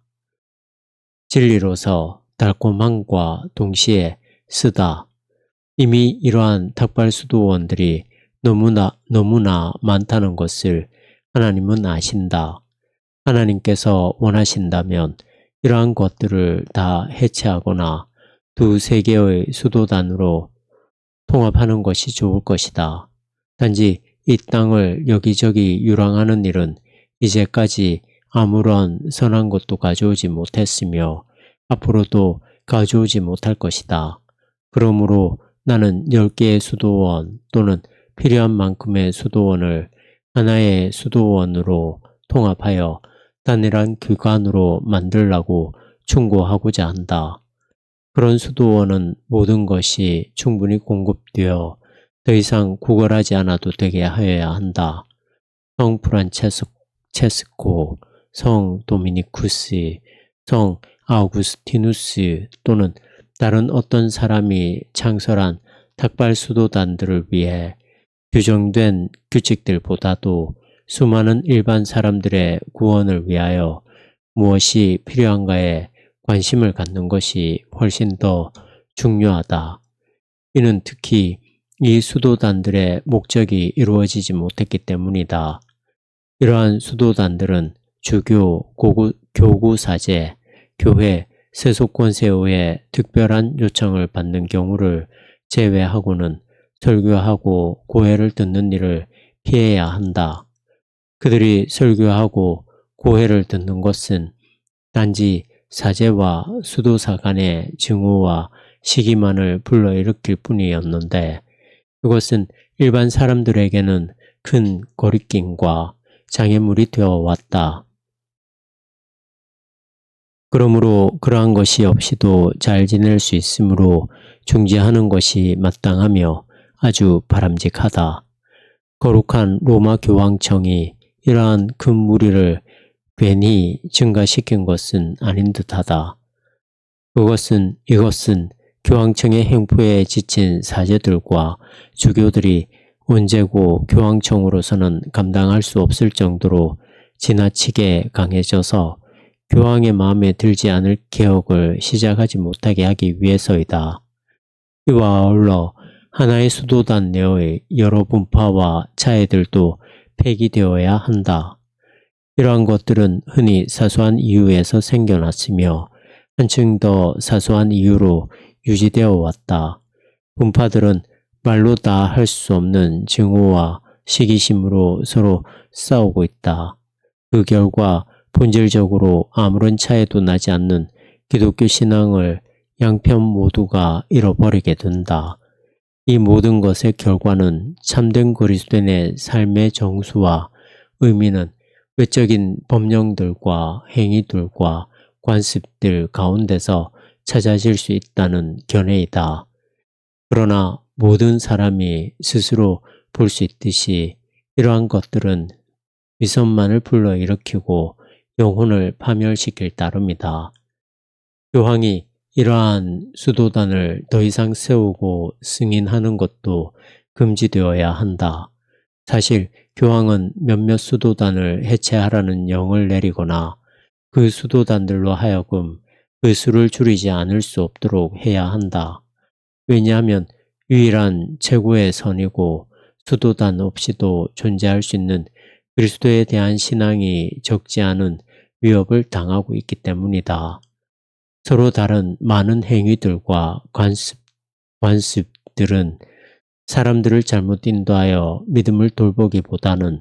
S1: 진리로서 달콤함과 동시에 쓰다. 이미 이러한 삭발수도원들이 너무나 많다는 것을 하나님은 아신다. 하나님께서 원하신다면 이러한 것들을 다 해체하거나 두세 개의 수도단으로 통합하는 것이 좋을 것이다. 단지 이 땅을 여기저기 유랑하는 일은 이제까지 아무런 선한 것도 가져오지 못했으며 앞으로도 가져오지 못할 것이다. 그러므로 나는 10개의 수도원 또는 필요한 만큼의 수도원을 하나의 수도원으로 통합하여 단일한 기관으로 만들라고 충고하고자 한다. 그런 수도원은 모든 것이 충분히 공급되어 더 이상 구걸하지 않아도 되게 하여야 한다. 성 프란체스코, 성 도미니쿠스, 성 아우구스티누스 또는 다른 어떤 사람이 창설한 삭발 수도단들을 위해 규정된 규칙들보다도 수많은 일반 사람들의 구원을 위하여 무엇이 필요한가에 관심을 갖는 것이 훨씬 더 중요하다. 이는 특히 이 수도단들의 목적이 이루어지지 못했기 때문이다. 이러한 수도단들은 주교, 교구사제, 교회, 세속권세우의 특별한 요청을 받는 경우를 제외하고는 설교하고 고해를 듣는 일을 피해야 한다. 그들이 설교하고 고해를 듣는 것은 단지 사제와 수도사 간의 증오와 시기만을 불러일으킬 뿐이었는데 그것은 일반 사람들에게는 큰 거리낌과 장애물이 되어 왔다. 그러므로 그러한 것이 없이도 잘 지낼 수 있으므로 중지하는 것이 마땅하며 아주 바람직하다. 거룩한 로마 교황청이 이러한 큰 무리를 괜히 증가시킨 것은 아닌 듯하다. 이것은 교황청의 행포에 지친 사제들과 주교들이 언제고 교황청으로서는 감당할 수 없을 정도로 지나치게 강해져서 교황의 마음에 들지 않을 개혁을 시작하지 못하게 하기 위해서이다. 이와 아울러 하나의 수도단 내의 여러 분파와 차이들도 폐기되어야 한다. 이러한 것들은 흔히 사소한 이유에서 생겨났으며 한층 더 사소한 이유로 유지되어 왔다. 분파들은 말로 다 할 수 없는 증오와 시기심으로 서로 싸우고 있다. 그 결과 본질적으로 아무런 차이도 나지 않는 기독교 신앙을 양편 모두가 잃어버리게 된다. 이 모든 것의 결과는 참된 그리스도인의 삶의 정수와 의미는 외적인 법령들과 행위들과 관습들 가운데서 찾아질 수 있다는 견해이다. 그러나 모든 사람이 스스로 볼 수 있듯이 이러한 것들은 위선만을 불러일으키고 영혼을 파멸시킬 따름이다. 교황이 이러한 수도단을 더 이상 세우고 승인하는 것도 금지되어야 한다. 사실 교황은 몇몇 수도단을 해체하라는 영을 내리거나 그 수도단들로 하여금 그 수를 줄이지 않을 수 없도록 해야 한다. 왜냐하면 유일한 최고의 선이고 수도단 없이도 존재할 수 있는 그리스도에 대한 신앙이 적지 않은 위협을 당하고 있기 때문이다. 서로 다른 많은 행위들과 관습, 집들은 사람들을 잘못 인도하여 믿음을 돌보기보다는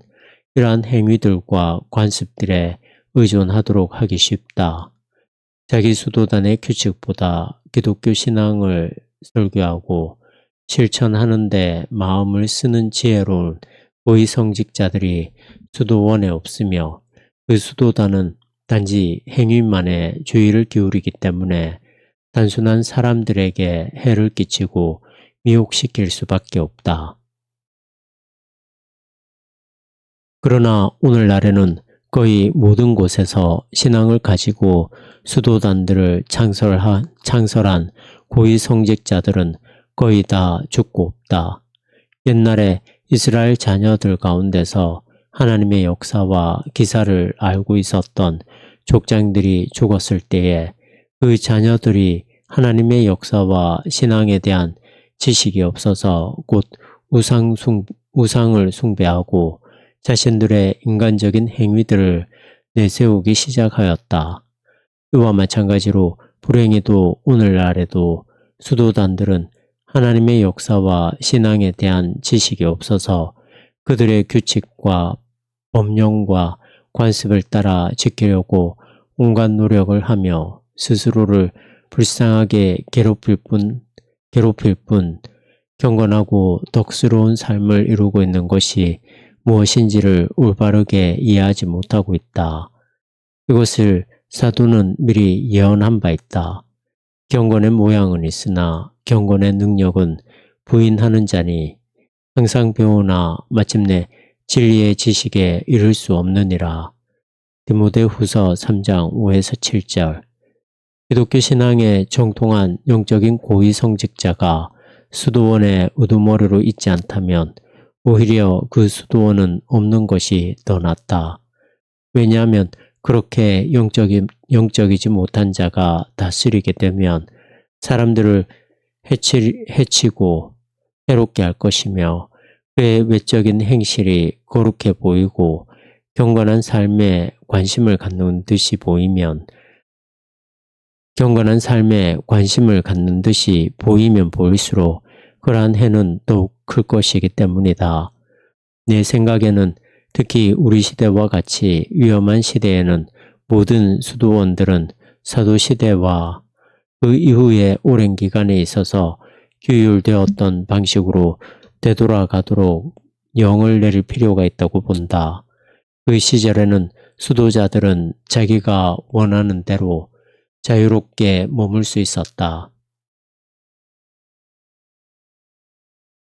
S1: 이러한 행위들과 관습들에 의존하도록 하기 쉽다. 자기 수도단의 규칙보다 기독교 신앙을 설교하고 실천하는 데 마음을 쓰는 지혜로운 고위성직자들이 수도원에 없으며 그 수도단은 단지 행위만에 주의를 기울이기 때문에 단순한 사람들에게 해를 끼치고 미혹시킬 수밖에 없다. 그러나 오늘날에는 거의 모든 곳에서 신앙을 가지고 수도단들을 창설한 고위성직자들은 거의 다 죽고 없다. 옛날에 이스라엘 자녀들 가운데서 하나님의 역사와 기사를 알고 있었던 족장들이 죽었을 때에 그 자녀들이 하나님의 역사와 신앙에 대한 지식이 없어서 곧 우상을 숭배하고 자신들의 인간적인 행위들을 내세우기 시작하였다. 이와 마찬가지로 불행히도 오늘날에도 수도단들은 하나님의 역사와 신앙에 대한 지식이 없어서 그들의 규칙과 법령과 관습을 따라 지키려고 온갖 노력을 하며 스스로를 불쌍하게 괴롭힐 뿐 경건하고 덕스러운 삶을 이루고 있는 것이 무엇인지를 올바르게 이해하지 못하고 있다. 이것을 사도는 미리 예언한 바 있다. 경건의 모양은 있으나 경건의 능력은 부인하는 자니 항상 배우나 마침내 진리의 지식에 이를 수 없느니라. 디모데후서 3장 5에서 7절. 기독교 신앙에 정통한 영적인 고위성직자가 수도원에 우두머리로 있지 않다면 오히려 그 수도원은 없는 것이 더 낫다. 왜냐하면 그렇게 영적이지 못한 자가 다스리게 되면 사람들을 해치고 해롭게 할 것이며 그의 외적인 행실이 거룩해 보이고 경건한 삶에 관심을 갖는 듯이 보이면 보일수록 그러한 해는 더욱 클 것이기 때문이다. 내 생각에는 특히 우리 시대와 같이 위험한 시대에는 모든 수도원들은 사도시대와 그 이후의 오랜 기간에 있어서 규율되었던 방식으로 되돌아가도록 영을 내릴 필요가 있다고 본다. 그 시절에는 수도자들은 자기가 원하는 대로 자유롭게 머물 수 있었다.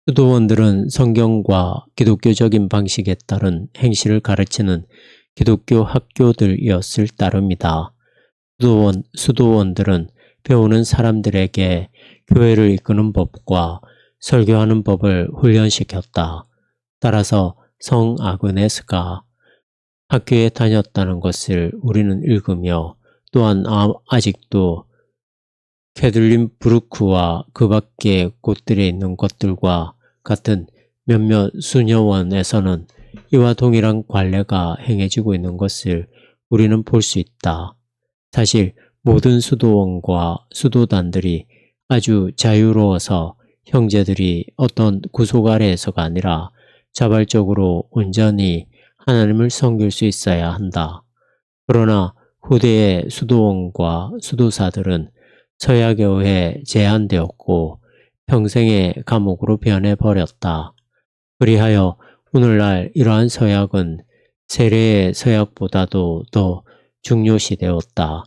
S1: 수도원들은 성경과 기독교적인 방식에 따른 행실을 가르치는 기독교 학교들이었을 따름이다. 수도원들은 배우는 사람들에게 교회를 이끄는 법과 설교하는 법을 훈련시켰다. 따라서 성 아그네스가 학교에 다녔다는 것을 우리는 읽으며 또한 아직도 캐들린 브루크와 그 밖의 곳들에 있는 것들과 같은 몇몇 수녀원에서는 이와 동일한 관례가 행해지고 있는 것을 우리는 볼 수 있다. 사실 모든 수도원과 수도단들이 아주 자유로워서 형제들이 어떤 구속 아래에서가 아니라 자발적으로 온전히 하나님을 섬길 수 있어야 한다. 그러나 후대의 수도원과 수도사들은 서약에 의해 제한되었고 평생의 감옥으로 변해버렸다. 그리하여 오늘날 이러한 서약은 세례의 서약보다도 더 중요시되었다.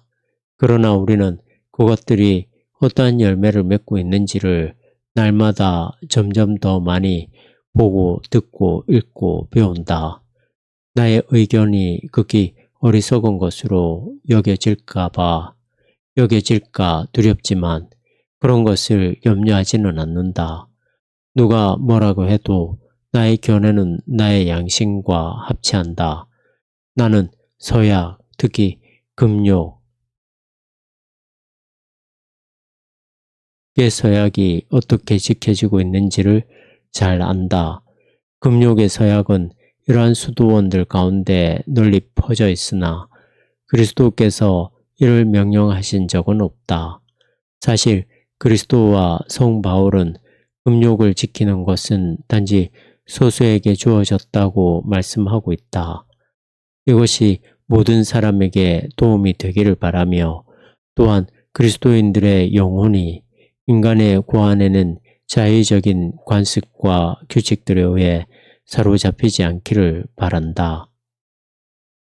S1: 그러나 우리는 그것들이 어떠한 열매를 맺고 있는지를 날마다 점점 더 많이 보고 듣고 읽고 배운다. 나의 의견이 극히 어리석은 것으로 여겨질까 두렵지만 그런 것을 염려하지는 않는다. 누가 뭐라고 해도 나의 견해는 나의 양심과 합치한다. 나는 서약, 특히 금욕의 서약이 어떻게 지켜지고 있는지를 잘 안다. 금욕의 서약은 이러한 수도원들 가운데 널리 퍼져 있으나 그리스도께서 이를 명령하신 적은 없다. 사실 그리스도와 성 바울은 금욕을 지키는 것은 단지 소수에게 주어졌다고 말씀하고 있다. 이것이 모든 사람에게 도움이 되기를 바라며 또한 그리스도인들의 영혼이 인간의 고안에는 자의적인 관습과 규칙들에 의해 사로잡히지 않기를 바란다.